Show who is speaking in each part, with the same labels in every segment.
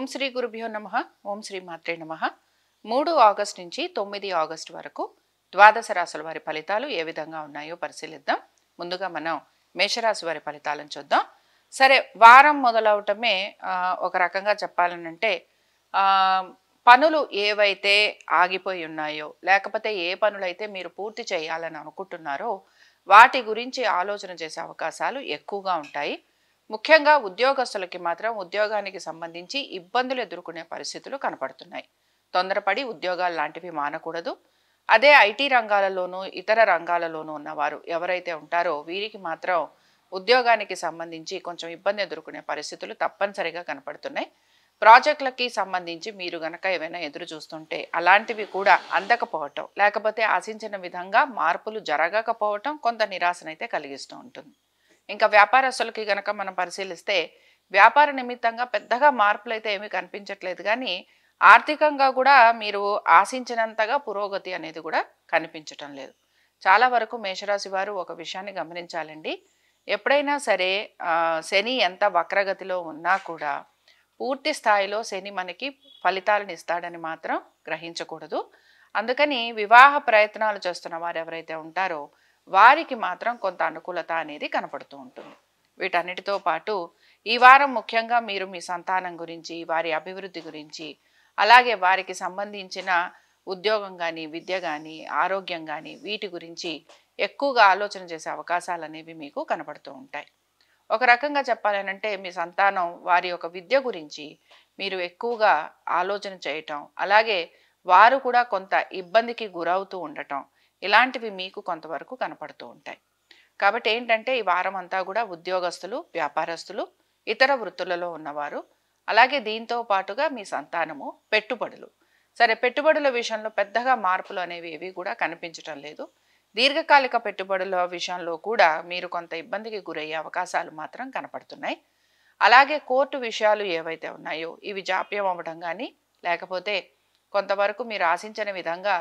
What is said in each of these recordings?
Speaker 1: ఓం శ్రీ గురుభ్యో నమః. ఓం శ్రీ మాత్రే నమః. 3 ఆగస్టు నుంచి 9 ఆగస్టు వరకు ద్వాదశ రాశుల వారి ఫలితాలు ఏ విధంగా ఉన్నాయో పరిశీలిద్దాం. ముందుగా మనం మేషరాశి వారి ఫలితాలను చూద్దాం. సరే, వారం మొదలవటమే ఒక రకంగా చెప్పాలనంటే పనులు ఏవైతే ఆగిపోయి ఉన్నాయో, లేకపోతే ఏ పనులైతే మీరు పూర్తి చేయాలని అనుకుంటున్నారో వాటి గురించి ఆలోచన చేసే అవకాశాలు ఎక్కువగా ఉంటాయి. ముఖ్యంగా ఉద్యోగస్తులకి మాత్రం ఉద్యోగానికి సంబంధించి ఇబ్బందులు ఎదుర్కొనే పరిస్థితులు కనపడుతున్నాయి. తొందరపడి ఉద్యోగాలు లాంటివి మానకూడదు. అదే ఐటీ రంగాలలోనూ ఇతర రంగాలలోనూ ఉన్నవారు ఎవరైతే ఉంటారో వీరికి మాత్రం ఉద్యోగానికి సంబంధించి కొంచెం ఇబ్బంది ఎదుర్కొనే పరిస్థితులు తప్పనిసరిగా కనపడుతున్నాయి. ప్రాజెక్టులకి సంబంధించి మీరు గనక ఏమైనా ఎదురు చూస్తుంటే అలాంటివి కూడా అందకపోవటం, లేకపోతే ఆశించిన విధంగా మార్పులు జరగకపోవటం కొంత నిరాశనైతే కలిగిస్తూ ఉంటుంది. ఇంకా వ్యాపారస్తులకి గనక మనం పరిశీలిస్తే వ్యాపార నిమిత్తంగా పెద్దగా మార్పులు అయితే ఏమీ కనిపించట్లేదు, కానీ ఆర్థికంగా కూడా మీరు ఆశించినంతగా పురోగతి అనేది కూడా కనిపించటం లేదు. చాలా వరకు మేషరాశి వారు ఒక విషయాన్ని గమనించాలండి. ఎప్పుడైనా సరే శని ఎంత వక్రగతిలో ఉన్నా కూడా పూర్తి స్థాయిలో శని మనకి ఫలితాలను ఇస్తాడని మాత్రం గ్రహించకూడదు. అందుకని వివాహ ప్రయత్నాలు చేస్తున్న వారు ఎవరైతే ఉంటారో వారికి మాత్రం కొంత అనుకూలత అనేది కనపడుతూ ఉంటుంది. వీటన్నిటితో పాటు ఈ వారం ముఖ్యంగా మీరు మీ సంతానం గురించి, వారి అభివృద్ధి గురించి, అలాగే వారికి సంబంధించిన ఉద్యోగం కానీ, విద్య కానీ, ఆరోగ్యం కానీ వీటి గురించి ఎక్కువగా ఆలోచన చేసే అవకాశాలు అనేవి మీకు కనపడుతూ ఉంటాయి. ఒక రకంగా చెప్పాలనంటే మీ సంతానం వారి యొక్క విద్య గురించి మీరు ఎక్కువగా ఆలోచన చేయటం, అలాగే వారు కూడా కొంత ఇబ్బందికి గురవుతూ ఉండటం, ఇలాంటివి మీకు కొంతవరకు కనపడుతూ ఉంటాయి. కాబట్టి ఏంటంటే ఈ వారం అంతా కూడా ఉద్యోగస్తులు, వ్యాపారస్తులు, ఇతర వృత్తులలో ఉన్నవారు, అలాగే దీంతో పాటుగా మీ సంతానము, పెట్టుబడులు. సరే, పెట్టుబడుల విషయంలో పెద్దగా మార్పులు అనేవి ఏవి కూడా కనిపించటం లేదు. దీర్ఘకాలిక పెట్టుబడుల విషయంలో కూడా మీరు కొంత ఇబ్బందికి గురయ్యే అవకాశాలు మాత్రం కనపడుతున్నాయి. అలాగే కోర్టు విషయాలు ఏవైతే ఉన్నాయో ఇవి జాప్యం అవ్వడం కానీ, లేకపోతే కొంతవరకు మీరు ఆశించిన విధంగా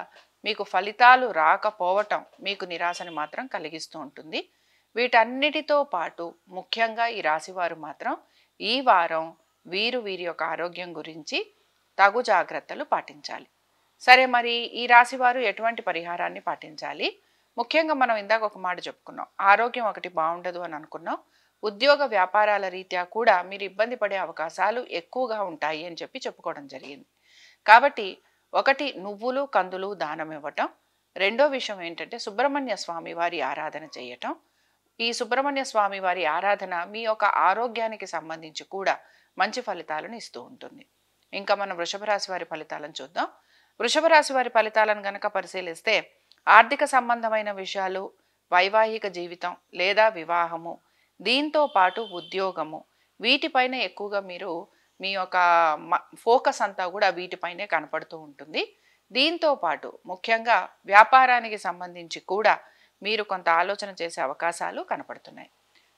Speaker 1: మీకు ఫలితాలు రాకపోవటం మీకు నిరాశని మాత్రం కలిగిస్తూ ఉంటుంది. వీటన్నిటితో పాటు ముఖ్యంగా ఈ రాశివారు మాత్రం ఈ వారం వీరి యొక్క ఆరోగ్యం గురించి తగు జాగ్రత్తలు పాటించాలి. సరే, మరి ఈ రాశివారు ఎటువంటి పరిహారాన్ని పాటించాలి? ముఖ్యంగా మనం ఇందాక ఒక మాట చెప్పుకున్నాం, ఆరోగ్యం ఒకటి బాగుండదు అని అనుకున్నాం. ఉద్యోగ వ్యాపారాల రీత్యా కూడా మీరు ఇబ్బంది పడే అవకాశాలు ఎక్కువగా ఉంటాయి అని చెప్పుకోవడం జరిగింది. కాబట్టి ఒకటి, నువ్వులు కందులు దానం ఇవ్వటం. రెండో విషయం ఏంటంటే సుబ్రహ్మణ్య స్వామి వారి ఆరాధన చేయటం. ఈ సుబ్రహ్మణ్య స్వామి వారి ఆరాధన మీ యొక్క ఆరోగ్యానికి సంబంధించి కూడా మంచి ఫలితాలను ఇస్తూ ఉంటుంది. ఇంకా మనం వృషభ రాశి వారి ఫలితాలను చూద్దాం. వృషభ రాశి వారి ఫలితాలను గనక పరిశీలిస్తే ఆర్థిక సంబంధమైన విషయాలు, వైవాహిక జీవితం లేదా వివాహము, దీంతో పాటు ఉద్యోగము, వీటిపైన ఎక్కువగా మీరు మీ యొక్క ఫోకస్ అంతా కూడా వీటిపైనే కనపడుతూ ఉంటుంది. దీంతో పాటు ముఖ్యంగా వ్యాపారానికి సంబంధించి కూడా మీరు కొంత ఆలోచన చేసే అవకాశాలు కనపడుతున్నాయి.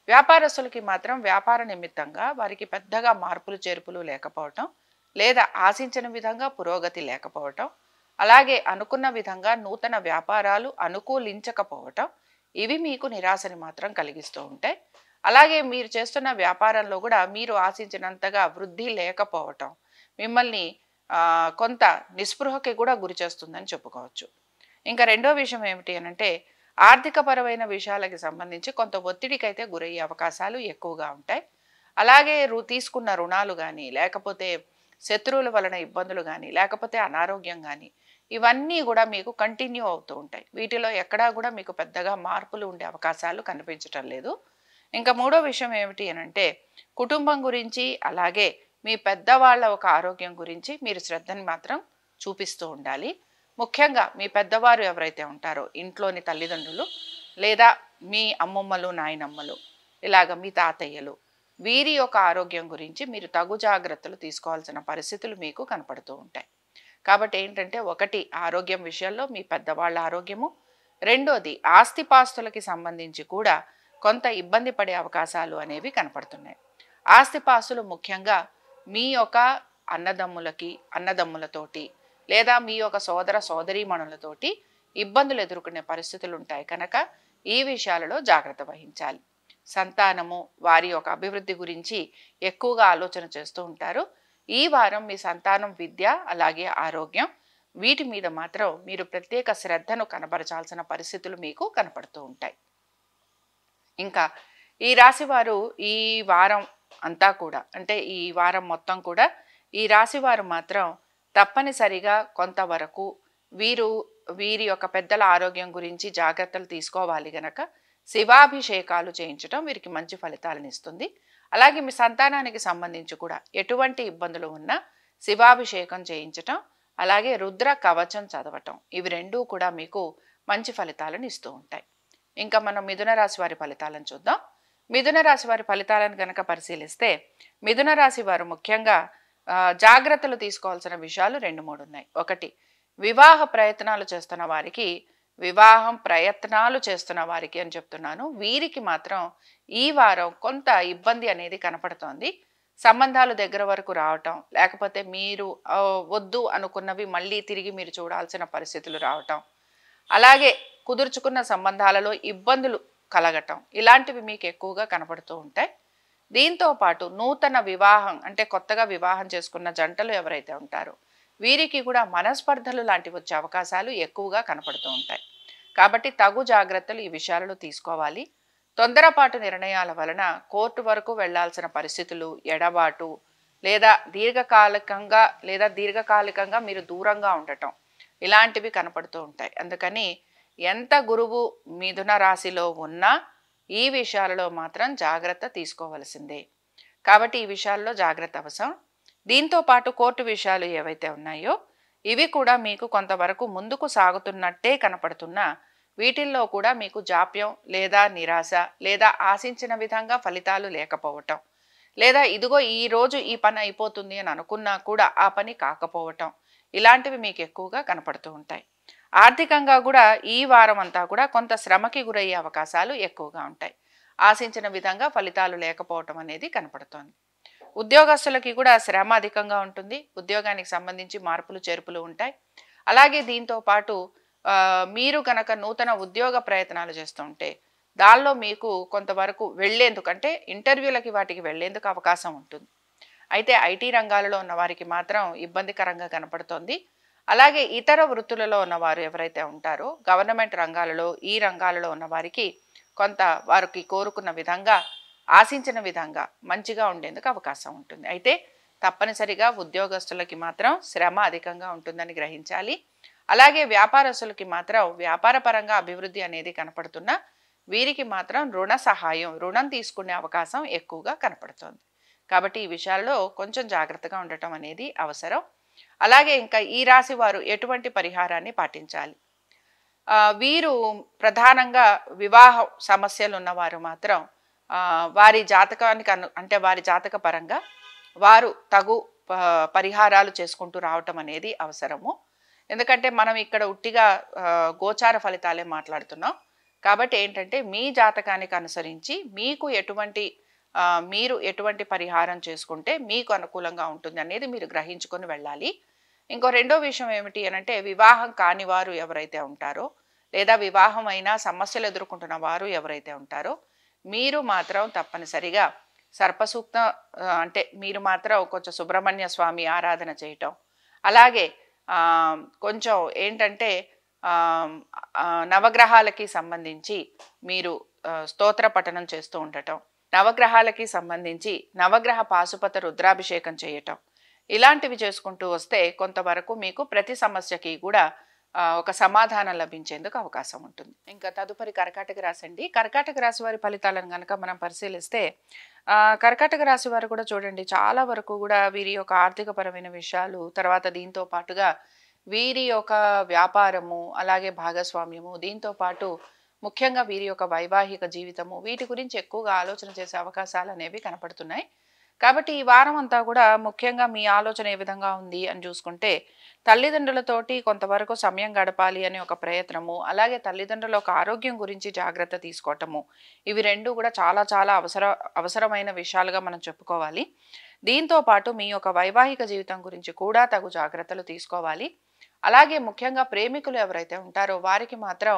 Speaker 1: వ్యాపారస్తులకి మాత్రం వ్యాపార నిమిత్తంగా వారికి పెద్దగా మార్పులు చేర్పులు లేకపోవటం, లేదా ఆశించిన విధంగా పురోగతి లేకపోవటం, అలాగే అనుకున్న విధంగా నూతన వ్యాపారాలు అనుకూలించకపోవటం, ఇవి మీకు నిరాశని మాత్రం కలిగిస్తూ ఉంటాయి. అలాగే మీరు చేస్తున్న వ్యాపారంలో కూడా మీరు ఆశించినంతగా వృద్ధి లేకపోవటం మిమ్మల్ని కొంత నిస్పృహకి కూడా గురి చేస్తుందని చెప్పుకోవచ్చు. ఇంకా రెండో విషయం ఏమిటి అనంటే ఆర్థికపరమైన విషయాలకి సంబంధించి కొంత ఒత్తిడికి అయితే గురయ్యే అవకాశాలు ఎక్కువగా ఉంటాయి. అలాగే తీసుకున్న రుణాలు కానీ, లేకపోతే శత్రువుల వలన ఇబ్బందులు కానీ, లేకపోతే అనారోగ్యం కానీ, ఇవన్నీ కూడా మీకు కంటిన్యూ అవుతూ ఉంటాయి. వీటిలో ఎక్కడా కూడా మీకు పెద్దగా మార్పులు ఉండే అవకాశాలు కనిపించటం లేదు. ఇంకా మూడో విషయం ఏమిటి అనంటే కుటుంబం గురించి, అలాగే మీ పెద్దవాళ్ళ ఒక ఆరోగ్యం గురించి మీరు శ్రద్ధని మాత్రం చూపిస్తూ ఉండాలి. ముఖ్యంగా మీ పెద్దవారు ఎవరైతే ఉంటారో ఇంట్లోని తల్లిదండ్రులు, లేదా మీ అమ్మమ్మలు, నాయనమ్మలు, ఇలాగ మీ తాతయ్యలు, వీరి యొక్క ఆరోగ్యం గురించి మీరు తగు జాగ్రత్తలు తీసుకోవాల్సిన పరిస్థితులు మీకు కనపడుతూ ఉంటాయి. కాబట్టి ఏంటంటే ఒకటి, ఆరోగ్యం విషయంలో మీ పెద్దవాళ్ళ ఆరోగ్యము. రెండోది, ఆస్తిపాస్తులకి సంబంధించి కూడా కొంత ఇబ్బంది పడే అవకాశాలు అనేవి కనపడుతున్నాయి. ఆస్తిపాస్తులు ముఖ్యంగా మీ యొక్క అన్నదమ్ములతోటి, లేదా మీ యొక్క సోదర సోదరీమణులతోటి ఇబ్బందులు ఎదుర్కొనే పరిస్థితులు ఉంటాయి కనుక ఈ విషయాలలో జాగ్రత్త వహించాలి. సంతానము, వారి యొక్క అభివృద్ధి గురించి ఎక్కువగా ఆలోచన చేస్తూ ఉంటారు. ఈ వారం మీ సంతానం విద్య అలాగే ఆరోగ్యం వీటి మీద మాత్రం మీరు ప్రత్యేక శ్రద్ధను కనబరచాల్సిన పరిస్థితులు మీకు కనపడుతూ ఉంటాయి. ఇంకా ఈ రాశి వారు ఈ వారం అంతా కూడా అంటే ఈ వారం మొత్తం కూడా ఈ రాశి వారు మాత్రం తప్పనిసరిగా కొంతవరకు వీరి యొక్క పెద్దల ఆరోగ్యం గురించి జాగ్రత్తలు తీసుకోవాలి గనక శివాభిషేకాలు చేయించడం వీరికి మంచి ఫలితాలను ఇస్తుంది. అలాగే మీ సంతానానికి సంబంధించి కూడా ఎటువంటి ఇబ్బందులు ఉన్నా శివాభిషేకం చేయించటం అలాగే రుద్ర కవచం చదవటం ఇవి రెండూ కూడా మీకు మంచి ఫలితాలను ఇస్తూ ఉంటాయి. ఇంకా మనం మిథున రాశి వారి ఫలితాలను చూద్దాం. మిథున రాశి వారి ఫలితాలను కనుక పరిశీలిస్తే మిథున రాశి వారు ముఖ్యంగా జాగ్రత్తలు తీసుకోవాల్సిన విషయాలు 2-3 ఉన్నాయి. ఒకటి, వివాహం ప్రయత్నాలు చేస్తున్న వారికి అని చెప్తున్నాను. వీరికి మాత్రం ఈ వారం కొంత ఇబ్బంది అనేది కనపడుతోంది. సంబంధాలు దగ్గర వరకు రావటం, లేకపోతే మీరు వద్దు అనుకున్నవి మళ్ళీ తిరిగి మీరు చూడాల్సిన పరిస్థితులు రావటం, అలాగే కుదుర్చుకున్న సంబంధాలలో ఇబ్బందులు కలగటం ఇలాంటివి మీకు ఎక్కువగా కనపడుతూ ఉంటాయి. దీంతో పాటు నూతన వివాహం అంటే కొత్తగా వివాహం చేసుకున్న జంటలు ఎవరైతే ఉంటారో వీరికి కూడా మనస్పర్ధలు లాంటివి వచ్చే అవకాశాలు ఎక్కువగా కనపడుతూ ఉంటాయి. కాబట్టి తగు జాగ్రత్తలు ఈ విషయాలలో తీసుకోవాలి. తొందరపాటు నిర్ణయాల వలన కోర్టు వరకు వెళ్లాల్సిన పరిస్థితులు, ఎడబాటు లేదా దీర్ఘకాలికంగా మీరు దూరంగా ఉండటం ఇలాంటివి కనపడుతూ ఉంటాయి. అందుకని ఎంత గురువు మిథున రాశిలో ఉన్నా ఈ విషయాలలో మాత్రం జాగ్రత్త తీసుకోవలసిందే. కాబట్టి ఈ విషయాల్లో జాగ్రత్త అవసరం. దీంతో పాటు కోర్టు విషయాలు ఏవైతే ఉన్నాయో ఇవి కూడా మీకు కొంతవరకు ముందుకు సాగుతున్నట్టే కనపడుతున్నా వీటిల్లో కూడా మీకు జాప్యం లేదా నిరాశ లేదా ఆశించిన విధంగా ఫలితాలు లేకపోవటం లేదా ఇదిగో ఈ రోజు ఈ పని అయిపోతుంది అని అనుకున్నా కూడా ఆ పని కాకపోవటం ఇలాంటివి మీకు ఎక్కువగా కనపడుతూ ఉంటాయి. ఆర్థికంగా కూడా ఈ వారం అంతా కూడా కొంత శ్రమకి గురయ్యే అవకాశాలు ఎక్కువగా ఉంటాయి. ఆశించిన విధంగా ఫలితాలు లేకపోవటం అనేది కనపడుతోంది. ఉద్యోగస్తులకి కూడా శ్రమ అధికంగా ఉంటుంది. ఉద్యోగానికి సంబంధించి మార్పులు చేర్పులు ఉంటాయి. అలాగే దీంతో పాటు మీరు కనుక నూతన ఉద్యోగ ప్రయత్నాలు చేస్తూ ఉంటే దానిలో మీకు కొంతవరకు వెళ్లేందుకంటే ఇంటర్వ్యూలకి వాటికి వెళ్లేందుకు అవకాశం ఉంటుంది. అయితే ఐటీ రంగాలలో ఉన్న వారికి మాత్రం ఇబ్బందికరంగా కనపడుతోంది. అలాగే ఇతర వృత్తులలో ఉన్నవారు ఎవరైతే ఉంటారో గవర్నమెంట్ రంగాలలో ఈ రంగాలలో ఉన్న వారికి కొంత వారికి కోరుకున్న విధంగా ఆశించిన విధంగా మంచిగా ఉండేందుకు అవకాశం ఉంటుంది. అయితే తప్పనిసరిగా ఉద్యోగస్తులకి మాత్రం శ్రమ అధికంగా ఉంటుందని గ్రహించాలి. అలాగే వ్యాపారస్తులకి మాత్రం వ్యాపార పరంగా అభివృద్ధి అనేది కనపడుతున్న వీరికి మాత్రం రుణం తీసుకునే అవకాశం ఎక్కువగా కనపడుతోంది. కాబట్టి ఈ విషయాల్లో కొంచెం జాగ్రత్తగా ఉండటం అనేది అవసరం. అలాగే ఇంకా ఈ రాశి వారు ఎటువంటి పరిహారాన్ని పాటించాలి? వీరు ప్రధానంగా వివాహ సమస్యలు ఉన్నవారు మాత్రం వారి జాతకానికి అంటే వారి జాతక పరంగా వారు తగు పరిహారాలు చేసుకుంటూ రావటం అనేది అవసరము. ఎందుకంటే మనం ఇక్కడ ఉట్టిగా గోచార ఫలితాలే మాట్లాడుతున్నాం. కాబట్టి ఏంటంటే మీ జాతకానికి అనుసరించి మీరు ఎటువంటి పరిహారం చేసుకుంటే మీకు అనుకూలంగా ఉంటుంది అనేది మీరు గ్రహించుకొని వెళ్ళాలి. ఇంకో రెండో విషయం ఏమిటి అనంటే వివాహం కాని వారు ఎవరైతే ఉంటారో లేదా వివాహం అయినా సమస్యలు ఎదుర్కొంటున్న వారు ఎవరైతే ఉంటారో మీరు మాత్రం తప్పనిసరిగా సర్పసూక్త అంటే మీరు మాత్రం కొంచెం సుబ్రహ్మణ్య స్వామి ఆరాధన చేయటం, అలాగే కొంచెం ఏంటంటే నవగ్రహాలకి సంబంధించి మీరు స్తోత్ర పఠనం చేస్తూ ఉండటం, నవగ్రహాలకి సంబంధించి నవగ్రహ పాశుపత రుద్రాభిషేకం చేయటం ఇలాంటివి చేసుకుంటూ వస్తే కొంతవరకు మీకు ప్రతి సమస్యకి కూడా ఒక సమాధానం లభించేందుకు అవకాశం ఉంటుంది. ఇంకా తదుపరి కర్కాటక రాశి అండి. కర్కాటక రాశి వారి ఫలితాలను కనుక మనం పరిశీలిస్తే కర్కాటక రాశి వారు కూడా చూడండి చాలా వరకు కూడా వీరి యొక్క ఆర్థికపరమైన విషయాలు, తర్వాత దీంతో పాటుగా వీరి యొక్క వ్యాపారము అలాగే భాగస్వామ్యము, దీంతో పాటు ముఖ్యంగా వీరి యొక్క వైవాహిక జీవితము వీటి గురించి ఎక్కువగా ఆలోచన చేసే అవకాశాలు అనేవి కనపడుతున్నాయి. కాబట్టి ఈ వారం అంతా కూడా ముఖ్యంగా మీ ఆలోచన ఏ విధంగా ఉంది అని చూసుకుంటే తల్లిదండ్రులతోటి కొంతవరకు సమయం గడపాలి అనే ఒక ప్రయత్నము, అలాగే తల్లిదండ్రుల ఒక ఆరోగ్యం గురించి జాగ్రత్త తీసుకోవటము ఇవి రెండు కూడా చాలా చాలా అవసరమైన విషయాలుగా మనం చెప్పుకోవాలి. దీంతో పాటు మీ యొక్క వైవాహిక జీవితం గురించి కూడా తగు జాగ్రత్తలు తీసుకోవాలి. అలాగే ముఖ్యంగా ప్రేమికులు ఎవరైతే ఉంటారో వారికి మాత్రం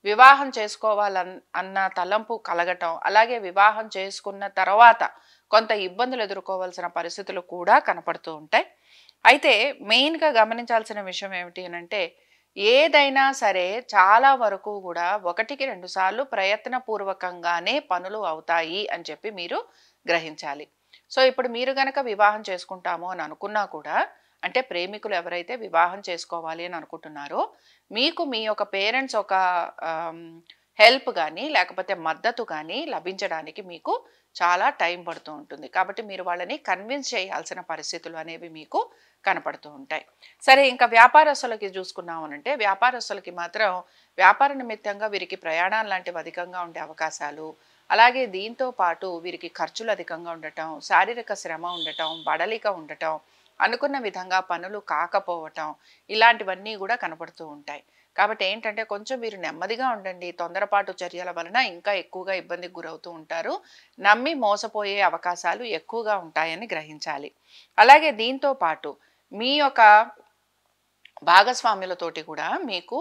Speaker 1: వివాహం అన్న తలంపు కలగటం, అలాగే వివాహం చేసుకున్న తర్వాత కొంత ఇబ్బందులు ఎదుర్కోవాల్సిన పరిస్థితులు కూడా కనపడుతూ ఉంటాయి. అయితే మెయిన్గా గమనించాల్సిన విషయం ఏమిటి అనంటే, ఏదైనా సరే చాలా వరకు కూడా 1-2 సార్లు ప్రయత్నపూర్వకంగానే పనులు అవుతాయి అని చెప్పి మీరు గ్రహించాలి. సో ఇప్పుడు మీరు గనక వివాహం చేసుకుంటాము అని అనుకున్నా కూడా, అంటే ప్రేమికులు ఎవరైతే వివాహం చేసుకోవాలి అని అనుకుంటున్నారో, మీకు మీ యొక్క పేరెంట్స్ ఒక హెల్ప్ కానీ లేకపోతే మద్దతు కానీ లభించడానికి మీకు చాలా టైం పడుతూ ఉంటుంది. కాబట్టి మీరు వాళ్ళని కన్విన్స్ చేయాల్సిన పరిస్థితులు అనేవి మీకు కనపడుతూ ఉంటాయి. సరే, ఇంకా వ్యాపారస్తులకి చూసుకున్నామనంటే, వ్యాపారస్తులకి మాత్రం వ్యాపార నిమిత్తంగా వీరికి ప్రయాణాలు లాంటివి అధికంగా ఉండే అవకాశాలు, అలాగే దీంతో పాటు వీరికి ఖర్చులు అధికంగా ఉండటం, శారీరక శ్రమ ఉండటం, బడలిక ఉండటం, అనుకున్న విధంగా పనులు కాకపోవటం, ఇలాంటివన్నీ కూడా కనపడుతూ ఉంటాయి. కాబట్టి ఏంటంటే కొంచెం మీరు నెమ్మదిగా ఉండండి. తొందరపాటు చర్యల వలన ఇంకా ఎక్కువగా ఇబ్బందికి గురవుతూ ఉంటారు. నమ్మి మోసపోయే అవకాశాలు ఎక్కువగా ఉంటాయని గ్రహించాలి. అలాగే దీంతో పాటు మీ యొక్క భాగస్వాములతోటి కూడా మీకు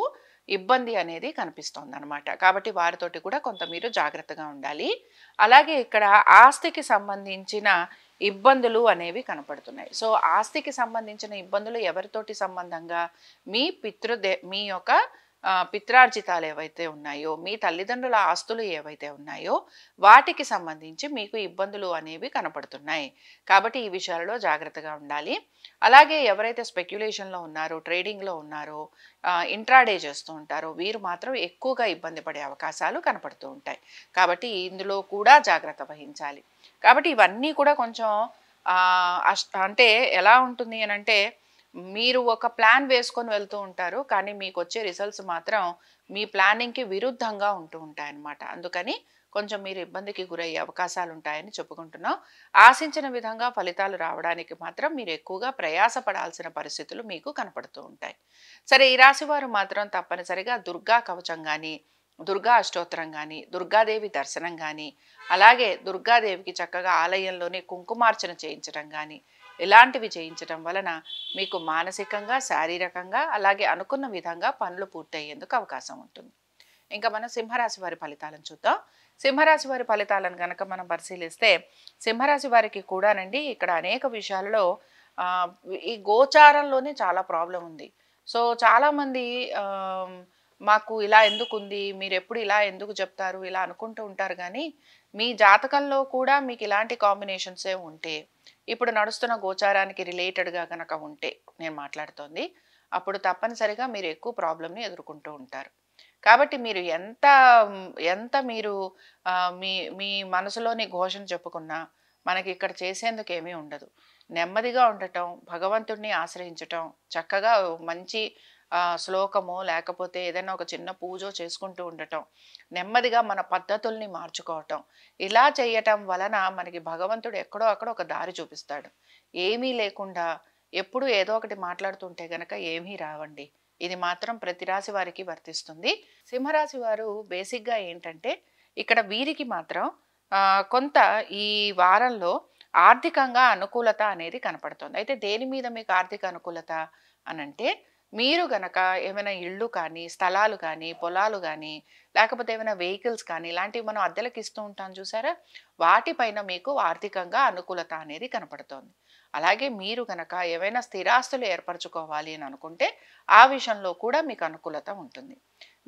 Speaker 1: ఇబ్బంది అనేది కనిపిస్తోందనమాట. కాబట్టి వారితోటి కూడా కొంత మీరు జాగ్రత్తగా ఉండాలి. అలాగే ఇక్కడ ఆస్తికి సంబంధించిన ఇబ్బందులు అనేవి కనపడుతున్నాయి. సో ఆస్తికి సంబంధించిన ఇబ్బందులు ఎవరితోటి సంబంధంగా, మీ యొక్క పిత్రార్జితాలు ఏవైతే ఉన్నాయో, మీ తల్లిదండ్రుల ఆస్తులు ఏవైతే ఉన్నాయో వాటికి సంబంధించి మీకు ఇబ్బందులు అనేవి కనపడుతున్నాయి. కాబట్టి ఈ విషయాలలో జాగ్రత్తగా ఉండాలి. అలాగే ఎవరైతే స్పెక్యులేషన్లో ఉన్నారో, ట్రేడింగ్లో ఉన్నారో, ఇంట్రాడే చేస్తూ ఉంటారో వీరు మాత్రం ఎక్కువగా ఇబ్బంది పడే అవకాశాలు కనపడుతూ ఉంటాయి. కాబట్టి ఇందులో కూడా జాగ్రత్త వహించాలి. కాబట్టి ఇవన్నీ కూడా కొంచెం అంటే ఎలా ఉంటుంది అని అంటే, మీరు ఒక ప్లాన్ వేసుకొని వెళ్తూ ఉంటారు, కానీ మీకు వచ్చే రిజల్ట్స్ మాత్రం మీ ప్లానింగ్కి విరుద్ధంగా ఉంటూ ఉంటాయన్నమాట. అందుకని కొంచెం మీరు ఇబ్బందికి గురయ్యే అవకాశాలు ఉంటాయని చెప్పుకుంటున్నాం. ఆశించిన విధంగా ఫలితాలు రావడానికి మాత్రం మీరు ఎక్కువగా ప్రయాసపడాల్సిన పరిస్థితులు మీకు కనపడుతూ ఉంటాయి. సరే, ఈ రాశి వారు మాత్రం తప్పనిసరిగా దుర్గా కవచం కానీ, దుర్గా అష్టోత్తరం కానీ, దుర్గాదేవి దర్శనం కానీ, అలాగే దుర్గాదేవికి చక్కగా ఆలయంలోనే కుంకుమార్చన చేయించడం కానీ, ఇలాంటివి చేయించడం వలన మీకు మానసికంగా, శారీరకంగా, అలాగే అనుకున్న విధంగా పనులు పూర్తయ్యేందుకు అవకాశం ఉంటుంది. ఇంకా మనం సింహరాశి వారి ఫలితాలను చూద్దాం. సింహరాశి వారి ఫలితాలను కనుక మనం పరిశీలిస్తే, సింహరాశి వారికి కూడానండి ఇక్కడ అనేక విషయాలలో ఈ గోచారంలోనే చాలా ప్రాబ్లం ఉంది. సో చాలామంది మాకు ఇలా ఎందుకుంది, మీరు ఎప్పుడు ఇలా ఎందుకు చెప్తారు, ఇలా అనుకుంటూ ఉంటారు. కానీ మీ జాతకంలో కూడా మీకు ఇలాంటి కాంబినేషన్సే ఉంటే, ఇప్పుడు నడుస్తున్న గోచారానికి రిలేటెడ్గా కనుక ఉంటే నేను మాట్లాడుతోంది, అప్పుడు తప్పనిసరిగా మీరు ఎక్కువ ప్రాబ్లమ్ని ఎదుర్కొంటూ ఉంటారు. కాబట్టి మీరు ఎంత ఎంత మీరు మీ మీ మనసులోని ఘోషణ చెప్పుకున్నా మనకి ఇక్కడ చేసేందుకు ఏమీ ఉండదు. నెమ్మదిగా ఉండటం, భగవంతుడిని ఆశ్రయించటం, చక్కగా మంచి శ్లోకమో లేకపోతే ఏదైనా ఒక చిన్న పూజో చేసుకుంటూ ఉండటం, నెమ్మదిగా మన పద్ధతుల్ని మార్చుకోవటం, ఇలా చేయటం వలన మనకి భగవంతుడు ఎక్కడో అక్కడ ఒక దారి చూపిస్తాడు. ఏమీ లేకుండా ఎప్పుడు ఏదో ఒకటి మాట్లాడుతుంటే గనక ఏమీ రావండి. ఇది మాత్రం ప్రతి రాశి వారికి వర్తిస్తుంది. సింహరాశి వారు బేసిక్గా ఏంటంటే, ఇక్కడ వీరికి మాత్రం కొంత ఈ వారంలో ఆర్థికంగా అనుకూలత అనేది కనపడుతుంది. అయితే దేని మీద మీకు ఆర్థిక అనుకూలత అనంటే, మీరు గనక ఏమైనా ఇళ్ళు కానీ, స్థలాలు కానీ, పొలాలు కానీ, లేకపోతే ఏమైనా వెహికల్స్ కానీ ఇలాంటివి మనం అద్దెలకు ఇస్తూ ఉంటాం చూసారా, వాటిపైన మీకు ఆర్థికంగా అనుకూలత అనేది కనపడుతోంది. అలాగే మీరు గనక ఏవైనా స్థిరాస్తులు ఏర్పరచుకోవాలి అని అనుకుంటే ఆ విషయంలో కూడా మీకు అనుకూలత ఉంటుంది.